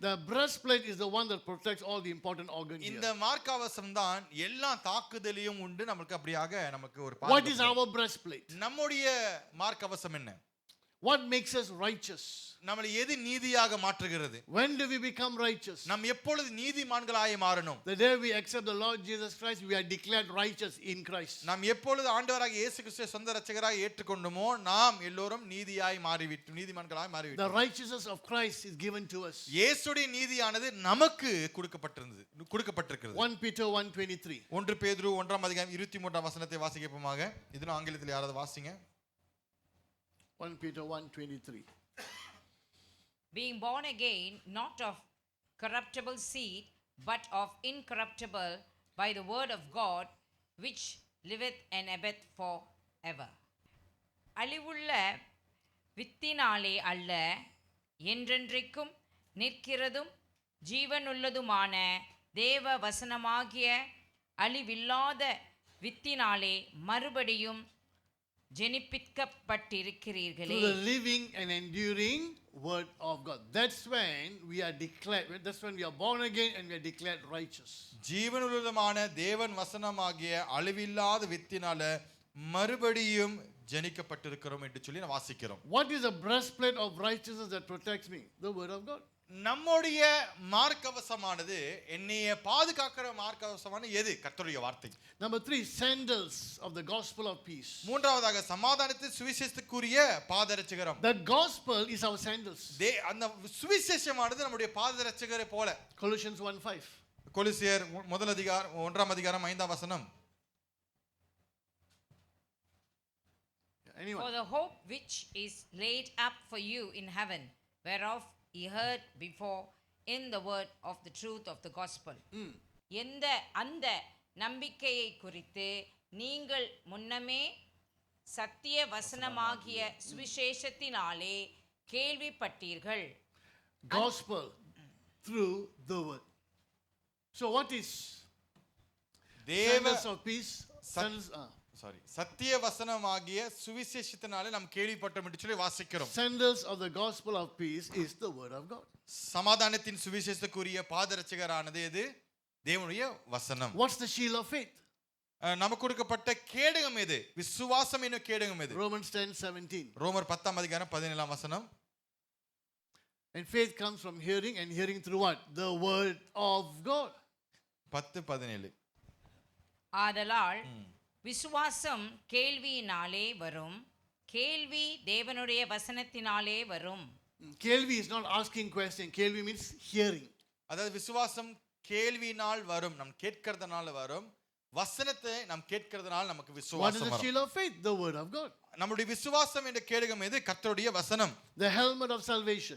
The breastplate is the one that protects all the important organs here. இந்த மார்க்கவசம் தான் எல்லா தாக்குதலையும் உண்டு நமக்கு அப்படியாக நமக்கு ஒரு What is our breastplate? நம்முடைய மார்க்கவசம் என்ன? What makes us righteous? நம்மளை எது நீதியாக மாற்றுகிறது? When do we become righteous? நாம் எப்பொழுது நீதிமான்களாய் மாறணும்? The day we accept the Lord Jesus Christ, we are declared righteous in Christ. நாம் எப்பொழுது ஆண்டவராகிய இயேசு கிறிஸ்துவை சொந்த இரட்சகராய் ஏற்றுக்கொண்டோமோ நாம் எல்லோரும் நீதிமான்களாய் மாறிவிட்டோம். The righteousness of Christ is given to us. இயேசுடைய நீதியானது நமக்கு கொடுக்கப்பட்டிருக்கிறது. 1 Peter 1:23. 1 பேதுரு 1ஆம் அதிகாரம் 23ஆம் வசனத்தை வாசிக்கப்போமாக. இதுல ஆங்கிலத்தில் யாராவது வாசிங்க. 1 Peter 1:23. Being born again, not of corruptible seed, but of incorruptible, by the word of God, which liveth and abideth forever. அழிவுள்ள வித்தினாலே அல்ல, என்றென்றைக்கும் நிற்கிறதும் ஜீவனுள்ளதுமான தேவ வசனமாகிய அழிவில்லாத வித்தினாலே மறுபடியும் ஜெனிப்பிக்கப்பட்டிருக்கிறீர்களே. Through the living and enduring word of God. That's when we are declared, that's when we are born again and we are declared righteous. ஜீவனுள்ளதுமான தேவன் வசனமாகிய அழிவில்லாத வித்தினால மறுபடியும் ஜெனிக்கப்பட்டிருக்கிறோம் என்று சொல்லி நான் வாசிக்கிறோம். What is the breastplate of righteousness that protects me? The word of God. நம்முடைய மார்க்கவசமானது என்னைய பாதுகாக்கிற மார்க்கவசமான எது? கர்த்தருடைய வார்த்தை. Number 3, sandals of the gospel of peace. மூன்றாவதாக சமாதானத்தின் சுவிசேஷத்துக்குரிய பாதரட்சகரம். The gospel is our sandals. அந்த சுவிசேஷமானது நம்முடைய பாதரட்சகரை போல. Colossians 1:5. கொலோசியர் முதல் அதிகாரம் 1ஆம் அதிகாரம் 5ஆம் வசனம். Anyone? For the hope which is laid up for you in heaven, whereof ye heard before in the word of the truth of the gospel. அந்த நம்பிக்கையை குறித்து நீங்கள் முன்னமே சத்திய வசனமாகிய சுவிசேஷத்தினாலே கேள்விப்பட்டீர்கள். Gospel through the word. So what is sandals of peace? சத்திய வசனமாகிய சுவிசேஷத்தினாலே நாம் கேள்விப்பட்டோம் என்று சொல்லி வாசிக்கிறோம். Sandals of the gospel of peace is the word of God. சமாதானத்தின் சுவிசேஷத்துக்குரிய பாதரட்சகரானது எது? தேவனுடைய வசனம். What's the shield of faith? நமக்கு கொடுக்கப்பட்ட கேடகம் எது? விசுவாசம் என்னும் கேடகம் எது? Romans 10:17. ரோமர் 10ஆம் அதிகாரம் 17ஆம் வசனம். And faith comes from hearing, and hearing through what? The word of God. 10:17. ஆதலால் விசுவாசம் கேள்வியினாலே வரும், கேள்வி தேவனுடைய வசனத்தினாலே வரும். Kelvi is not asking question. Kelvi means hearing. அதாவது விசுவாசம் கேள்வியினால் வரும், நாம் கேட்கிறதுனால வரும். வசனத்தை நாம் கேட்கிறதுனால நமக்கு What is விசுவாசம் the வரும். shield of faith? The word of God. நம்முடைய விசுவாசம் என்ற கேடகம் எது? கர்த்தருடைய வசனம். The helmet of salvation.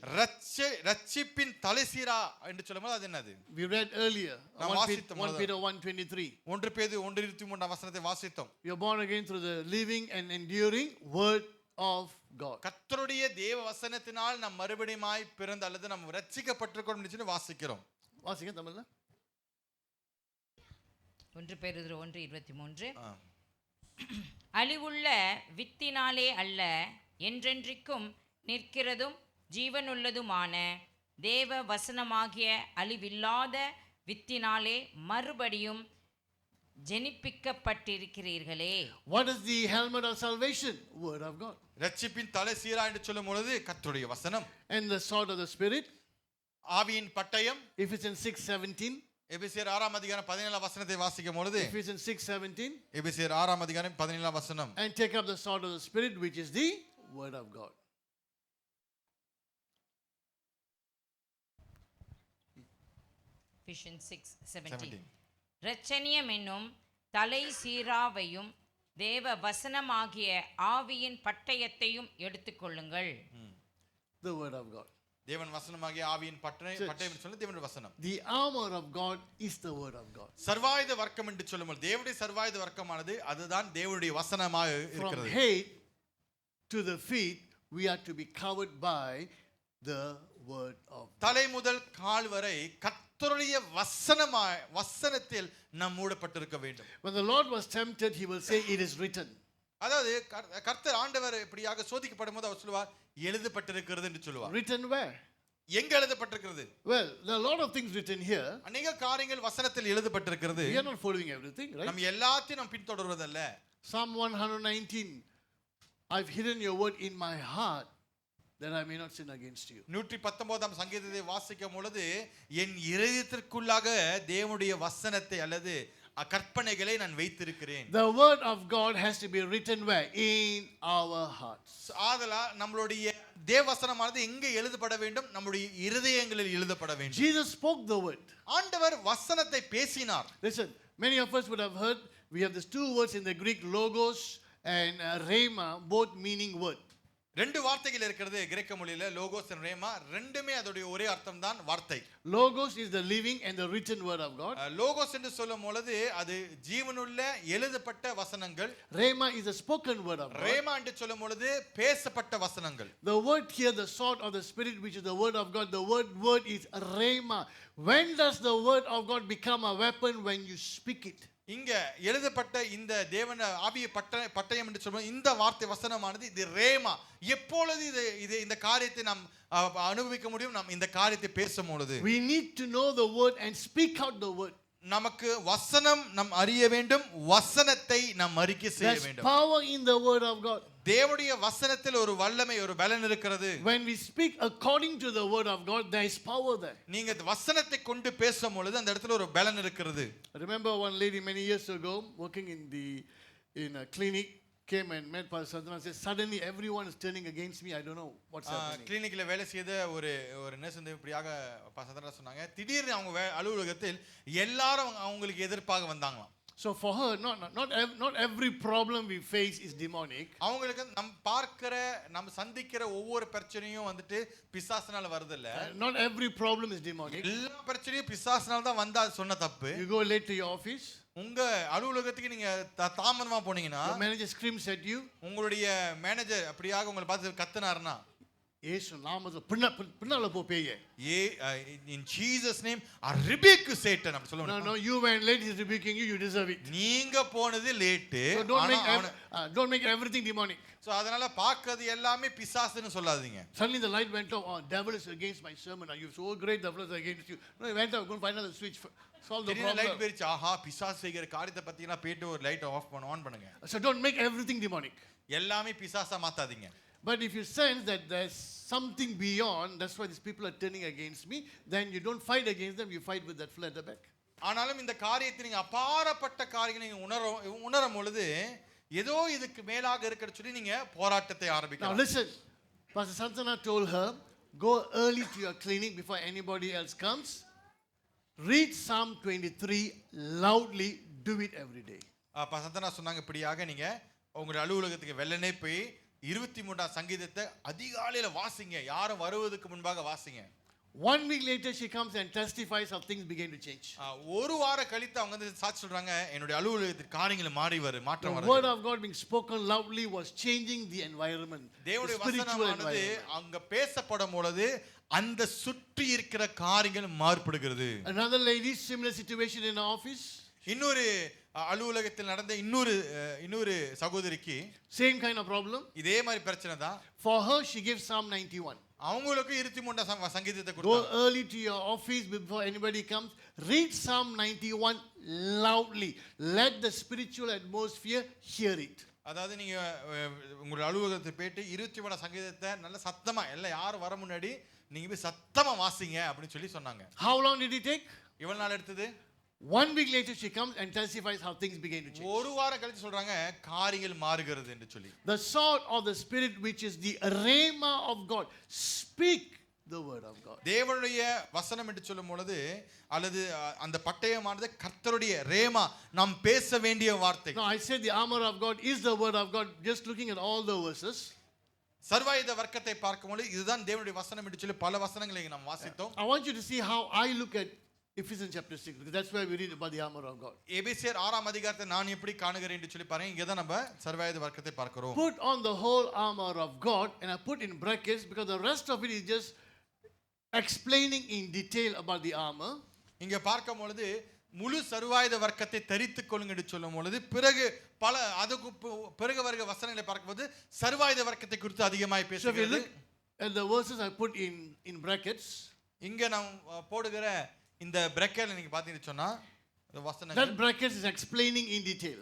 ரட்சிப்பின் தலைசீரா என்று சொல்லும்போது அது என்னது? We read earlier. நாம் 1 வாசித்தோம். Peter 1:23. 1 பேதுரு 1:23ஆம் வசனத்தை வாசித்தோம். You are born again through the living and enduring word of God. கர்த்தருடைய தேவ வசனத்தினால் நாம் மறுபடியுமாய் பிறந்து அல்லது நாம் ரட்சிக்கப்பட்டிருக்கிறோம் என்று சொல்லி வாசிக்கிறோம். வாசிங்க தமிழ்ல. 1 பேதுரு 1:23. அழிவுள்ள வித்தினாலே அல்ல, என்றென்றைக்கும் நிற்கிறதும் ஜீவனுள்ளதுமான தேவ வசனமாகிய அழிவில்லாத வித்தினாலே மறுபடியும் ஜெனிப்பிக்கப்பட்டிருக்கிறீர்களே. What is the helmet of salvation? Word of God. ரட்சிப்பின் தலைசீரா என்று சொல்லும் பொழுது கர்த்தருடைய வசனம். And the sword of the spirit. ஆவியின் பட்டயம். Ephesians 6:17. எபேசியர் 6ஆம் அதிகாரம் 17ஆம் வசனத்தை வாசிக்கும் பொழுது Ephesians 6:17. எபேசியர் 6ஆம் அதிகாரம் 17ஆம் வசனம். And take up the sword of the spirit, which is the word of God. Ephesians 6:17. இரட்சணியம் என்னும் தலை சீராவையும் தேவ வசனமாகிய ஆவியின் பட்டயத்தையும் எடுத்துக்கொள்ளுங்கள். The word of God. தேவன் வசனமாகிய ஆவியின் பட்டயம் என்று சொல்லி தேவனுடைய வசனம். The armor of God is the word of God. சர்வாயுத வர்க்கம் என்று சொல்லும்போது தேவனுடைய சர்வாயுத வர்க்கமானது அதுதான் தேவனுடைய வசனமாக இருக்கிறது. From head to the feet we are to be covered by the word of God. தலை முதல் கால் வரை கர்த்தருடைய வசனத்தில் நாம் மூடப்பட்டிருக்க வேண்டும். When the Lord was tempted, he will say, it is written. அதாவது கர்த்தர் ஆண்டவர் இப்படியாக சோதிக்கப்படும் போது அவர் சொல்லுவார் எழுதப்பட்டிருக்கிறது என்று சொல்லுவார். Written where? எங்க எழுதப்பட்டிருக்கிறது? Well, there are a lot of things written here. அநேக காரியங்கள் வசனத்தில் எழுதப்பட்டிருக்கிறது. We are not following everything, right? நம்ம எல்லாத்தையும் நாம் பின்தொடர்வதல்ல. Psalm 119. I've hidden your word in my heart that I may not sin against you. 119ஆம் சங்கீதத்தை வாசிக்கும் பொழுது என் இதயத்திற்குள்ளாக தேவனுடைய வசனத்தை அல்லது கற்பனைகளை நான் வைத்திருக்கிறேன். The word of God has to be written where? In our hearts. ஆதலால் நம்மளுடைய தேவவசனமானது எங்கே எழுதப்பட வேண்டும்? நம்முடைய இருதயங்களில் எழுதப்பட வேண்டும். Jesus spoke the word. ஆண்டவர் வசனத்தை பேசினார். Listen, many of us would have heard we have these two words in the Greek, logos and rhema, both meaning word. ரெண்டு வார்த்தைகள் இருக்கிறது கிரேக்க மொழியில, லோகோஸ் and ரேமா. ரெண்டுமே அதோட ஒரே அர்த்தம் தான் வார்த்தை. Logos is the living and the written word of God. Logos என்று சொல்லும் பொழுது அது ஜீவனுள்ள எழுதப்பட்ட வசனங்கள். Rhema is the spoken word of God. Rhema என்று சொல்லும் பொழுது பேசப்பட்ட வசனங்கள். The word here, the sword of the spirit, which is the word of God, the word is rhema. When does the word of God become a weapon? When you speak it. இங்க எழுதப்பட்ட இந்த தேவன் ஆவிய பட்டயம் என்று சொல்லும்போது இந்த வார்த்தை வசனமானது இது ரேமா. எப்பொழுது இது இந்த காரியத்தை நாம் அனுபவிக்க முடியும்? நாம் இந்த காரியத்தை பேசும் பொழுது we need to know the word and speak out the word. நமக்கு வசனம் நாம் அறிய வேண்டும், வசனத்தை நாம் அறிக்கை செய்ய There's வேண்டும். power in the word of God. தேவனுடைய வசனத்தில் ஒரு வல்லமை, ஒரு பலன் இருக்கிறது. When we speak according to the word of God, there is power there. நீங்க வசனத்தை கொண்டு பேசும் பொழுது அந்த இடத்துல ஒரு பலன் இருக்கிறது. I remember one lady many years ago working in a clinic came and met Pastor Santana and said, suddenly everyone is turning against me. I don't know what's happening. கிளினிக்ல வேலை செய்த ஒரு நர்ஸ் வந்து இப்படியாக பசங்க சொன்னாங்க, திடீர்னு அவங்க அலுவலகத்தில் எல்லாரும் அவங்களுக்கு எதிர்ப்பாக வந்தாங்களாம். So for her, not every problem we face is demonic. அவங்களுக்கு நம்ம சந்திக்கிற ஒவ்வொரு பிரச்சனையும் வந்துட்டு பிசாசுனால வருது இல்ல. Not every problem is demonic. எல்லா பிரச்சனையும் பிசாசுனால தான் வந்தா சொன்ன தப்பு. You go late to your office. உங்க அலுவலகத்துக்கு நீங்க தாமதமா போனீங்கன்னா the manager screams at you. உங்களுடைய மேனேஜர் அப்படியாக உங்களை பார்த்து கத்துனாருன்னா, இயேசு நாமத்துல பின்னால போ பேயே. in Jesus name I rebuke Satan அப்படி சொல்லுவாங்க. No, you went late, he's rebuking you, you deserve it. நீங்க போனது late. So don't make everything demonic. So அதனால பார்க்கிறது எல்லாமே பிசாசுன்னு சொல்லாதீங்க. Suddenly the light went off. Oh, devil is against my sermon. Are you so great? Devil is against you. No, I went out, go and find another switch. Solve the problem. Light போயிடுச்சு. ஆஹா, பிசாசு செய்கிற காரியத்தை பத்தினா போய்ட்டு ஒரு light on பண்ணுங்க. So don't make everything demonic. எல்லாமே பிசாசா மாத்தாதீங்க. But if you sense that there's something beyond, that's why these people are turning against me, then you don't fight against them, you fight with that flood at the back. ஆனாலும் இந்த காரியத்தை நீங்க அபாரப்பட்ட காரியங்களை நீங்க உணரும் பொழுது ஏதோ இதுக்கு மேலாக இருக்குன்னு சொல்லி நீங்க போராட்டத்தை Now ஆரம்பிக்கலாம். listen, Pastor Santana told her, go early to your clinic before anybody else comes. Read Psalm 23 loudly, do it every day. Santhana சொன்னாங்க, இப்படியாக நீங்க உங்களுடைய அலுவலகத்துக்கு வெள்ளனே போய் 23ஆம் சங்கீதத்தை அதிகாலையில வாசிங்க, யாரும் வருவதற்கு முன்பாக வாசிங்க. 1 week later she comes and testifies how things began to change. ஒரு வாரம் கழித்து அவங்க வந்து சாட்சி சொல்றாங்க, என்னுடைய அலுவலகத்தில் காரியங்கள் மாற்றம் வருது. The word of God being spoken loudly was changing the environment. தேவனுடைய வசனமானது அங்க பேசப்படும் பொழுது அந்த சுற்றி இருக்கிற காரியங்கள் மாறுபடுகிறது. Another lady, similar situation in her office. இன்னொரு அலுவலகத்தில் நடந்த இன்னொரு சகோதரிக்கு same kind of problem. இதே மாதிரி பிரச்சனை தான். For her she gives Psalm 91. அவங்களுக்கு 23ஆம் சங்கீதத்தை கொடுத்தாங்க. Go early to your office before anybody comes. Read Psalm 91 loudly. Let the spiritual atmosphere hear it. அதாவது நீங்க உங்க அலுவலகத்துக்கு போயிட்டு 23ஆம் சங்கீதத்தை நல்ல சத்தமா எல்லாம் யாரும் வர முன்னாடி நீங்க போய் சத்தமா வாசிங்க அப்படின்னு சொல்லி சொன்னாங்க. How long did it take? எவ்வளவு நாள் எடுத்தது? 1 week later she comes and testifies how things began to change. ஒரு வாரம் கழிச்சு சொல்றாங்க காரியங்கள் மாறுகிறது என்று சொல்லி. The sword of the spirit, which is the rhema of God. Speak the word of God. தேவனுடைய வசனம் என்று சொல்லும் பொழுது அல்லது அந்த பட்டயமானது கர்த்தருடைய ரேமா, நாம் பேச வேண்டிய வார்த்தை. Now I said the armor of God is the word of God, just looking at all the verses. சர்வாயுத வர்க்கத்தை பார்க்கும்போது இதுதான் தேவனுடைய வசனம் என்று சொல்லி பல வசனங்களை நாம் வாசித்தோம். I want you to see how I look at Ephesians chapter 6, because that's where we read about the armor of God. எபேசியர் 6ஆம் அதிகாரத்தை நான் எப்படி காணுகிறேன் என்று சொல்லி பாருங்க. இங்க தான் நம்ம சர்வாயுத வர்க்கத்தை பார்க்கிறோம். Put on the whole armor of God, and I put in brackets because the rest of it is just explaining in detail about the armor. இங்க பார்க்கும் பொழுது முழு சர்வாயுத வர்க்கத்தை தரித்துக் கொள்ளுங்க என்று சொல்லும் பொழுது பிறகு பல அதுக்கு பிறகு வருகிற வசனங்களை பார்க்கும்போது சர்வாயுத வர்க்கத்தை குறித்து அதிகமாக பேசுகிறது. And the verses I put in brackets. இங்க நாம் போடுகிற இந்த bracketல நீங்க பாத்தீங்கன்னா சொன்னா இந்த வசனங்கள், that bracket is explaining in detail.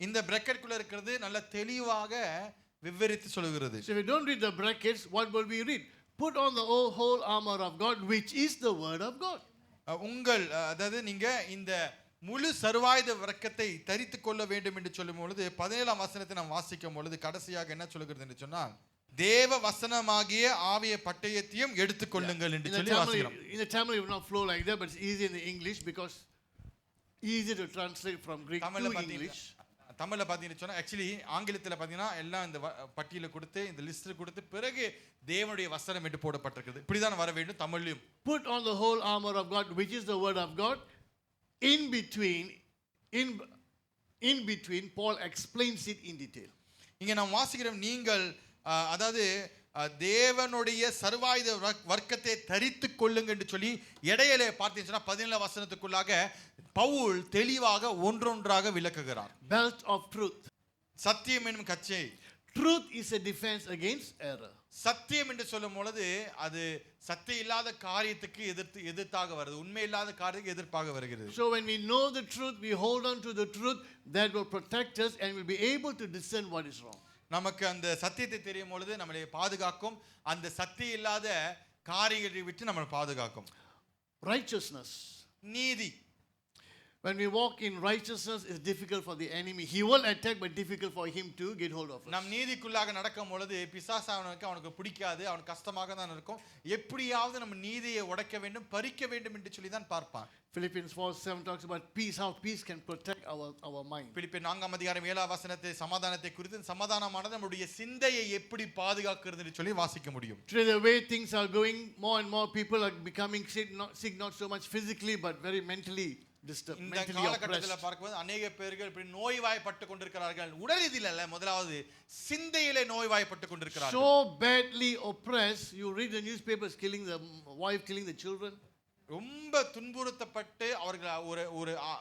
இந்த bracket குள்ள இருக்கிறது நல்ல தெளிவாக விவரித்து சொல்கிறது. So if you don't read the brackets, what will we read? Put on the whole armor of God, which is the word of God. உங்கள் அதாவது நீங்க இந்த முழு சர்வாயுத வர்க்கத்தை தரித்துக் கொள்ள வேண்டும் என்று சொல்லும் பொழுது 17ஆம் வசனத்தை நாம் வாசிக்கும் பொழுது கடைசியாக என்ன சொல்கிறது என்று சொன்னால், தேவ வசனமாகிய ஆவிய பட்டயத்தையும் எடுத்துக்கொள்ளுங்கள் என்று சொல்லி வாசிக்கிறோம். In the Tamil it will not flow like that, but it's easy in the English because easy to translate from Greek to English. தமிழ்ல பாத்தீங்கன்னா சொன்னா ஆக்சுவலி ஆங்கிலத்துல பாத்தீங்கன்னா எல்லாம் இந்த பட்டியல கொடுத்து இந்த லிஸ்ட் கொடுத்து பிறகு தேவனுடைய வசனம் என்று போடப்பட்டிருக்கிறது. இப்படி தான் வர வேண்டும் தமிழ்லயும். Put on the whole armor of God, which is the word of God. In between Paul explains it in detail. இங்க நாம் வாசிக்கிறோம், நீங்கள் அதாவது தேவனுடைய சர்வாயுத வர்க்கத்தை தரித்துக் கொள்ளுங்க என்று சொல்லி இடையிலே பார்த்தீங்கன்னா 17ஆம் வசனத்துக்குள்ளாக பவுல் தெளிவாக ஒன்றொன்றாக விளக்குகிறார். Belt of truth. சத்தியம் என்னும் கச்சை. Truth is a defense against error. சத்தியம் என்று சொல்லும் பொழுது அது சத்தியம் இல்லாத காரியத்துக்கு எதிர்த்தாக வருது, உண்மை இல்லாத காரியத்துக்கு எதிர்ப்பாக வருகிறது. So when we know the truth, we hold on to the truth that will protect us and we'll be able to discern what is wrong. நமக்கு அந்த சத்தியத்தை தெரியும் பொழுது நம்மளை பாதுகாக்கும், அந்த சத்தியம் இல்லாத காரியங்களை விட்டு நம்மளை பாதுகாக்கும். Righteousness. நீதி. When we walk in righteousness, it's difficult for the enemy. He will attack, but difficult for him to get hold of us. நம் நீதிக்குள்ளாக நடக்கும் பொழுது பிசாசானவனுக்கு அவனுக்கு பிடிக்காது, அவனுக்கு கஷ்டமாக தான் இருக்கும். எப்படியாவது நம்ம நீதியை உடைக்க வேண்டும், பறிக்க வேண்டும் என்று சொல்லி தான் பார்ப்பான். Philippians 4:7 talks about peace, how peace can protect our mind. பிலிப்பியர் 4:7 சமாதானத்தை குறித்து, சமாதானமானது நம்முடைய சிந்தையை எப்படி பாதுகாக்கிறது என்று சொல்லி வாசிக்க முடியும். Today the way things are going, more and more people are becoming sick not so much physically but very mentally disturbed, இந்த mentally காலகட்டத்தில் oppressed. பார்க்கும்போது அநேக பேர்கள் இப்படி நோய்வாய்ப்பட்டு கொண்டிருக்கிறார்கள். உடல் ரீதியில் அல்ல, முதலாவது சிந்தையிலே நோய்வாய்ப்பட்டு கொண்டிருக்கிறார்கள். So badly oppressed, you read the newspapers killing the wife, killing the children. ரொம்ப துன்புறுத்தப்பட்டு அவர்கள்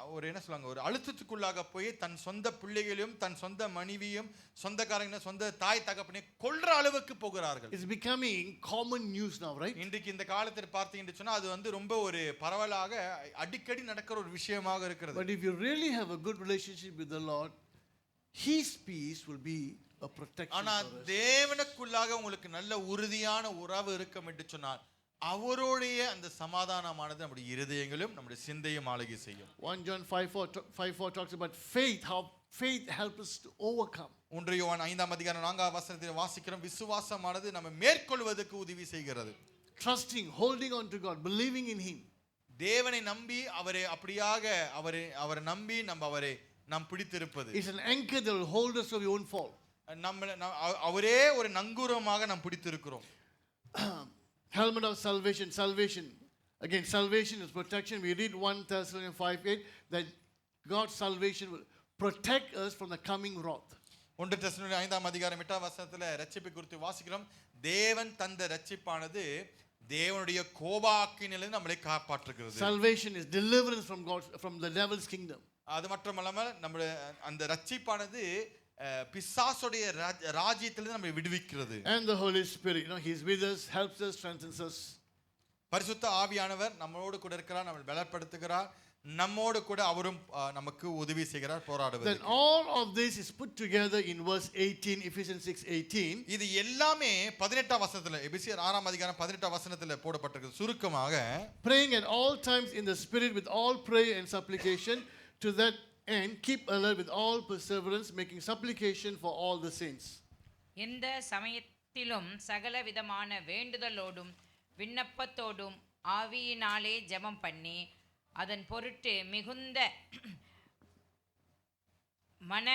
ஒரு என்ன சொல்லுவாங்க, ஒரு அழுத்தத்துக்குள்ளாக போய் தன் சொந்த பிள்ளைகளையும் தன் சொந்த மனைவியும் சொந்தக்காரங்க சொந்த தாய் தகப்பனை கொல்ற அளவுக்கு போகிறார்கள். It's becoming common news now, right? இன்றைக்கு இந்த காலத்தில் பார்த்தீங்கன்னு சொன்னா அது வந்து ரொம்ப ஒரு பரவலாக அடிக்கடி நடக்கிற ஒரு விஷயமாக இருக்கிறது. But if you really have a good relationship with the Lord, His peace will be a protection ஆனா for us. தேவனுக்குள்ளாக உங்களுக்கு நல்ல உறுதியான உறவு இருக்கும் என்று சொன்னால் அவருடைய அந்த சமாதானமானது நம்முடைய இருதயங்களும் நம்முடைய சிந்தையும் ஆளுகை செய்யும். 1 John 5:4 talks about faith, how faith helps us to overcome. 1 யோவான் 5:4 வாசிக்கிறோம், விசுவாசமானது நம்ம மேற்கொள்வதற்கு உதவி செய்கிறது. Trusting, holding on to God, believing in Him. தேவனை நம்பி அவரை அப்படியாக அவரை நம்பி நாம் பிடித்திருப்பது. It's an anchor that will hold us so we won't fall. அவரே ஒரு நங்கூரமாக நாம் பிடித்திருக்கிறோம். Helmet of salvation. Again, salvation is protection. We read 1 Thessalonians 5:8 that God's salvation will protect us from the coming wrath. 1 தெசலோனிக்கேயர் 5:8 ரட்சிப்பை குறித்து வாசிக்கிறோம். தேவன் தந்த ரட்சிப்பானது தேவனுடைய கோபாக்கினிலிருந்து நம்மளை காப்பாற்றுகிறது. Salvation is deliverance from the devil's kingdom. அது மட்டுமல்லாமல் நம்முடைய அந்த ரட்சிப்பானது பிசாசுடைய ராஜ்யத்திலிருந்து நம்மை விடுவிக்கிறது. And the Holy Spirit, He's with us, helps us, strengthens us. பரிசுத்த ஆவியானவர் நம்மோடு கூட இருக்கிறார், நம்மை பலப்படுத்துகிறார், நம்மோடு கூட அவரும் நமக்கு உதவி செய்கிறார் போராடுவது. Then all of this is put together in verse 18, Ephesians 6:18. இது எல்லாமே 18ஆம் வசனத்துல, எபேசியர் 6:18 போடப்பட்டிருக்கு. சுருக்கமாக, praying at all times in the Spirit with all prayer and supplication, to that and keep alert with all perseverance, making supplication for all the saints. எந்த சமயத்திலும் சகல விதமான வேண்டுதலோடும் விண்ணப்பத்தோடும் ஆவியினாலே ஜெபம் பண்ணி அதன் பொருட்டு மிகுந்த மன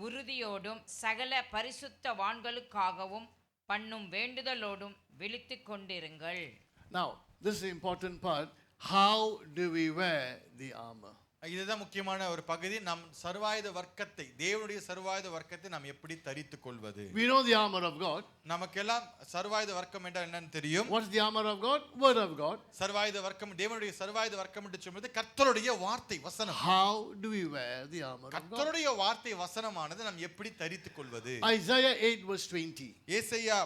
உறுதியோடும் சகல பரிசுத்தவான்களுக்காகவும் பண்ணும் வேண்டுதலோடும் விழித்துக் கொண்டிருங்கள். Now, this is the important part. How do we wear the armor? இதுதான் முக்கியமான ஒரு பகுதி. நம் சர்வாயுத வர்க்கத்தை, தேவனுடைய சர்வாயுத வர்க்கத்தை நாம் எப்படி தரித்துக் கொள்வது? We know the armor of God. நமக்கெல்லாம் சர்வாயுத வர்க்கம் என்றால் என்னன்னு தெரியும். What's the armor of God? Word of God. சர்வாயுத வர்க்கம், தேவனுடைய சர்வாயுத வர்க்கம் என்று சொல்வது கர்த்தருடைய வார்த்தை வசனம். How do we wear the armor of God? கர்த்தருடைய வார்த்தை வசனமானது நாம் எப்படி தரித்துக் கொள்வது? Isaiah 8:20. ஏசாயா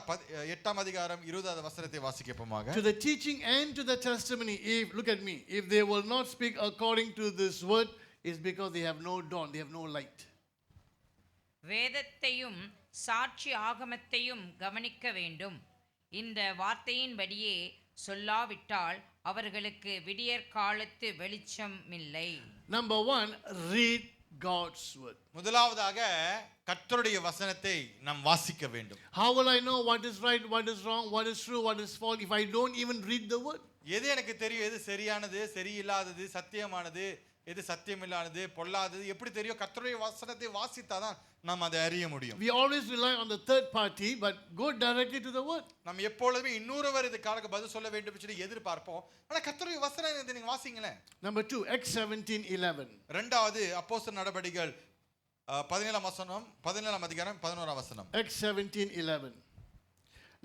8:20 வாசிக்கப்போமாக. To the teaching and to the testimony, look at me, if they will not speak according to this word, is because they have no dawn, they have no light. வேதத்தையும் சாட்சி ஆகமத்தையும் கவனிக்க வேண்டும். இந்த வார்த்தையின்படியே சொல்லாவிட்டால் அவர்களுக்கு விடியற் காலத்து வெளிச்சமில்லை. Number 1, read God's word. முதலாவதாக கர்த்தருடைய வசனத்தை நாம் வாசிக்க வேண்டும். How will I know what is right, what is wrong, what is true, what is false if I don't even read the word? எது எனக்கு தெரியும், எது சரியானது, சரியில்லாதது, சத்தியமானது, எது சத்தியமில்லாதது, பொல்லாதது எப்படி தெரியும்? கர்த்தருடைய வசனத்தை வாசித்தாதான் நாம் அதை அறிய முடியும். We always rely on the third party, but go directly to the word. நாம் எப்பொழுதுமே இன்னொருவர் இதுக்காக பதில் சொல்ல வேண்டும் சொல்லி எதிர்பார்ப்போம். ஆனா கர்த்தருடைய வசனத்தை நீங்க வாசிங்களேன். Number 2, Acts 17:11. இரண்டாவது அப்போஸ்தலர் நடபடிகள் 17ஆம் அதிகாரம் 11ஆம் வசனம். Acts 17:11.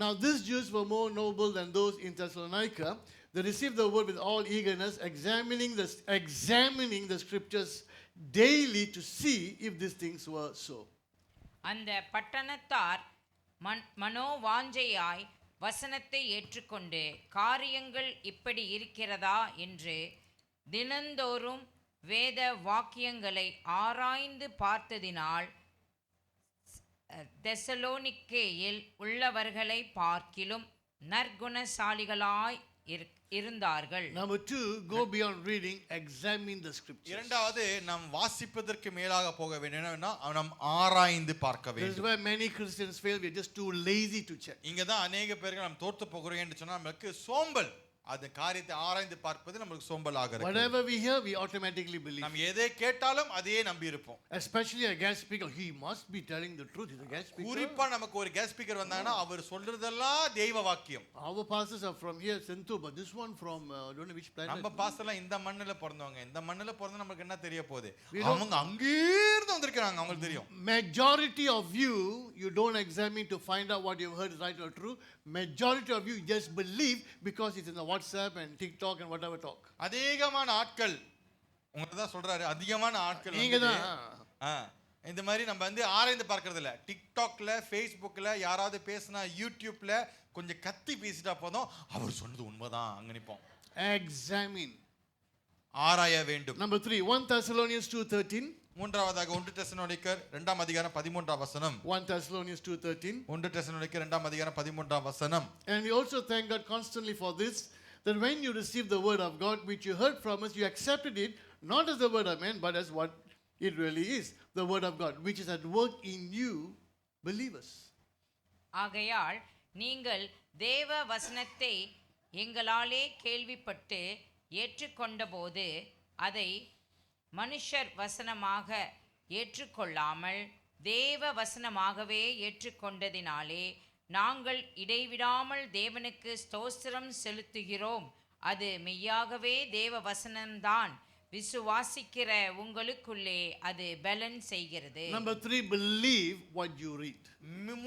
Now these Jews were more noble than those in Thessalonica. They received the word with all eagerness, examining the scriptures daily to see if these things were so. அந்த பட்டணத்தார் மனோவாஞ்சையாய் வசனத்தை ஏற்றுக்கொண்டு காரியங்கள் இப்படி இருக்கிறதா என்று தினந்தோறும் வேத வாக்கியங்களை ஆராய்ந்து பார்த்ததினால் தெசலோனிக்கேயில் உள்ளவர்களை பார்க்கிலும் நற்குணசாலிகளாய் இருந்தார்கள். Number 2, go beyond reading, examine the scriptures. இரண்டாவது நாம் வாசிப்பதற்கு மேலாக போக வேண்டும். என்னன்னா நாம் ஆராய்ந்து பார்க்க This is வேண்டும். where many Christians fail. We are just too lazy to check. இங்க தான் अनेक பேர்கள் நாம் தோற்று போகிறோம் என்று சொன்னா நமக்கு சோம்பல். அந்த காரியத்தை ஆராய்ந்து பார்ப்பது நமக்கு சோம்பலாக இருக்கு. Whatever we hear, we automatically believe. நாம் எதை கேட்டாலும் அதையே நம்பி இருப்போம். Especially a guest speaker, he must be telling the truth. He's a guest speaker. குறிப்பா நமக்கு ஒரு கெஸ்ட் ஸ்பீக்கர் வந்தாங்கன்னா அவர் சொல்றதெல்லாம் தெய்வ வாக்கியம். Our pastors are from here, Senthur, but this one from I don't know which planet. நம்ம பாஸ்டர்லாம் இந்த மண்ணுல பிறந்தவங்க. இந்த மண்ணுல பிறந்தா நமக்கு என்ன தெரிய போகுது? We don't- அவங்க அங்கே இருந்து வந்திருக்காங்க. அவங்களுக்கு தெரியும். Majority of you don't examine to find out what you've heard is right or true. Majority of you just believe because it's in the WhatsApp and TikTok and whatever talk. அதிகமான ஆட்கள் உங்களுக்கு தான் சொல்றாரு. அதிகமான ஆட்கள் நீங்க தான் இந்த மாதிரி நம்ம வந்து ஆராய்ந்து பார்க்கறது இல்ல. டிக்டாக்ல, ஃபேஸ்புக்ல யாராவது பேசினா, யூடியூப்ல கொஞ்சம் கத்தி பேசிட்டா போதும் அவர் சொன்னது உண்மைதான் அங்க நிப்போம். examine. ஆராய வேண்டும். Number 3, 1 Thessalonians 2:13. மூன்றாவதாக 1 தெசலோனிக்கர் 2ஆம் அதிகாரம் 13ஆம் வசனம். 1 Thessalonians 2:13. 1 தெசலோனிக்கர் 2ஆம் அதிகாரம் 13ஆம் வசனம். And we also thank God constantly for this, that when you received the word of God which you heard from us, you accepted it not as the word of man, but as what it really is, the word of God, which is at work in you, believers. ஆகையால் நீங்கள் தேவ வசனத்தை எங்களாலே கேள்விப்பட்டு ஏற்றுக்கொண்டபோது அதை மனுஷர் வசனமாக ஏற்றுக்கொள்ளாமல் தேவ வசனமாகவே ஏற்றுக்கொண்டதினாலே நாங்கள் இடைவிடாமல் தேவனுக்கு ஸ்தோத்திரம் செலுத்துகிறோம். அது மெய்யாகவே தேவ வசனம்தான். விசுவாசிக்கிற உங்களுக்குள்ளே அது பலன் செய்கிறது. Number 3, believe what you read.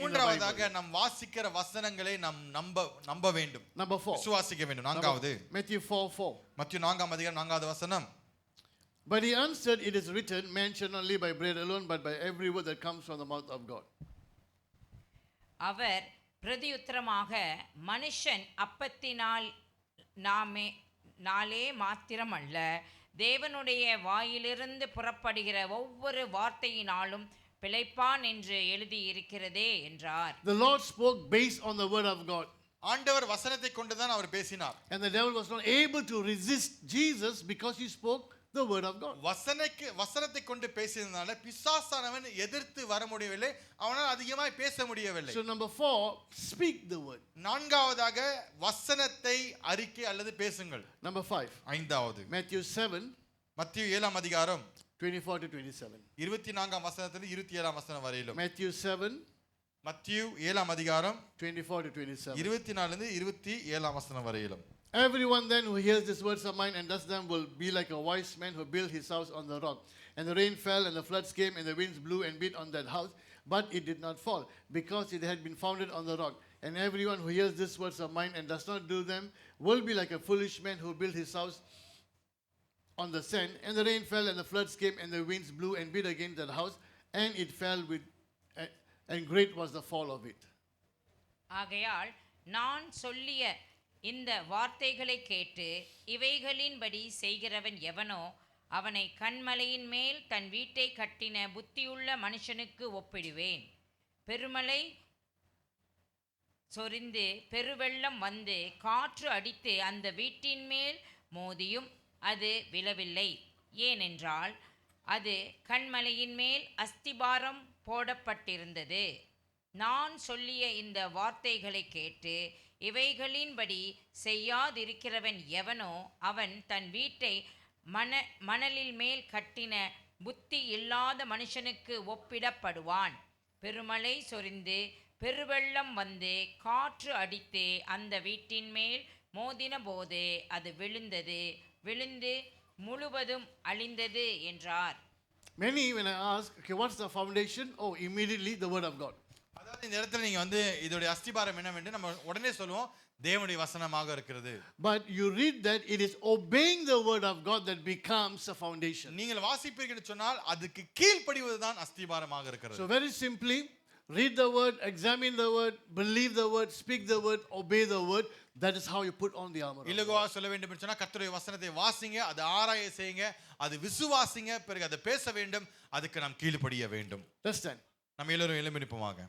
மூன்றாவதாக நாம் வாசிக்கிற வசனங்களை நாம் நம்ப வேண்டும். Number 4, விசுவாசிக்க வேண்டும். நான்காவது Matthew 4:4. மத்தேயு 4ஆம் அதிகாரம் 4வது வசனம். But he answered, it is written, man shall not live by bread alone, but by every word that comes from the mouth of God. அவர் பிரதியுத்தரமாக மனுஷன் அப்பத்தினால் நாளே மாத்திரமல்ல தேவனுடைய வாயிலிருந்து புறப்படுகிற ஒவ்வொரு வார்த்தையினாலும் பிழைப்பான் என்று எழுதியிருக்கிறதே என்றார். The Lord spoke based on the word of God. ஆண்டவர் வசனத்தை கொண்டுதான் அவர் பேசினார். And the devil was not able to resist Jesus because he spoke the word of God. வசனத்தை கொண்டு பேசியதனால பிசாசானவன் எதிர்த்து வர முடியவில்லை. அவனால் அதிகமாய் பேச முடியவில்லை. So number 4, speak the word. நான்காவதாக வசனத்தை அறிக்கை அல்லது பேசுங்கள். Number 5, ஐந்தாவது Matthew 7, மத்தேயு 7ஆம் அதிகாரம் 24 to 27. 24ஆம் வசனத்திலிருந்து 27ஆம் வசனம் வரையிலும். Matthew 7, மத்தேயு 7ஆம் அதிகாரம் 24 to 27. 24 லிருந்து 27ஆம் வசனம் வரையிலும். Everyone then who hears these words of mine and does them will be like a wise man who built his house on the rock. And the rain fell and the floods came and the winds blew and beat on that house, but it did not fall, because it had been founded on the rock. And everyone who hears these words of mine and does not do them will be like a foolish man who built his house on the sand. And the rain fell and the floods came and the winds blew and beat against that house, and it fell and great was the fall of it. ஆகையால் நான் சொல்லிய இந்த வார்த்தைகளை கேட்டு இவைகளின்படி செய்கிறவன் எவனோ அவனை கன்மலையின் மேல் தன் வீட்டை கட்டின புத்தியுள்ள மனுஷனுக்கு ஒப்பிடுவேன். பெருமழை சொரிந்து பெருவெள்ளம் வந்து காற்று அடித்து அந்த வீட்டின் மேல் மோதியும் அது விழவில்லை. ஏனென்றால் அது கன்மலையின் மேல் அஸ்திபாரம் போடப்பட்டிருந்தது. நான் சொல்லிய இந்த வார்த்தைகளை கேட்டு இவைகளின்படி செய்யாதிருக்கிறவன் எவனோ அவன் தன் வீட்டை மணலில் மேல் கட்டின புத்தி இல்லாத மனுஷனுக்கு ஒப்பிடப்படுவான். பெருமழை சொரிந்து பெருவெள்ளம் வந்து காற்று அடித்து அந்த வீட்டின் மேல் மோதின போது அது விழுந்து முழுவதும் அழிந்தது என்றார். Many, when I ask, okay, what's the foundation? Oh, immediately the word of God. அதாவது இந்த இடத்துல நீங்க வந்து இதோட அஸ்திபாரம் என்னவென்று நம்ம உடனே சொல்லுவோம் தேவனுடைய வசனமாக இருக்கிறது. But you read that it is obeying the word of God that becomes a foundation. நீங்கள் வாசிப்பீர்கள் சொன்னால் அதுக்கு கீழ்ப்படிவதுதான் அஸ்திபாரமாக இருக்கிறது. So very simply, Read the word, examine the word, believe the word, speak the word, obey the word. That is how you put on the armor of God. இலகுவா சொல்ல வேண்டும் என்று சொன்னா கர்த்தருடைய வசனத்தை வாசிங்க, அதை ஆராய செய்யுங்க, அது விசுவாசிங்க, பிறகு அதை பேச வேண்டும், அதுக்கு நாம் கீழ்ப்படிய வேண்டும். Let's stand. நம்ம எல்லாரும் எழும்பி நிற்போமாக.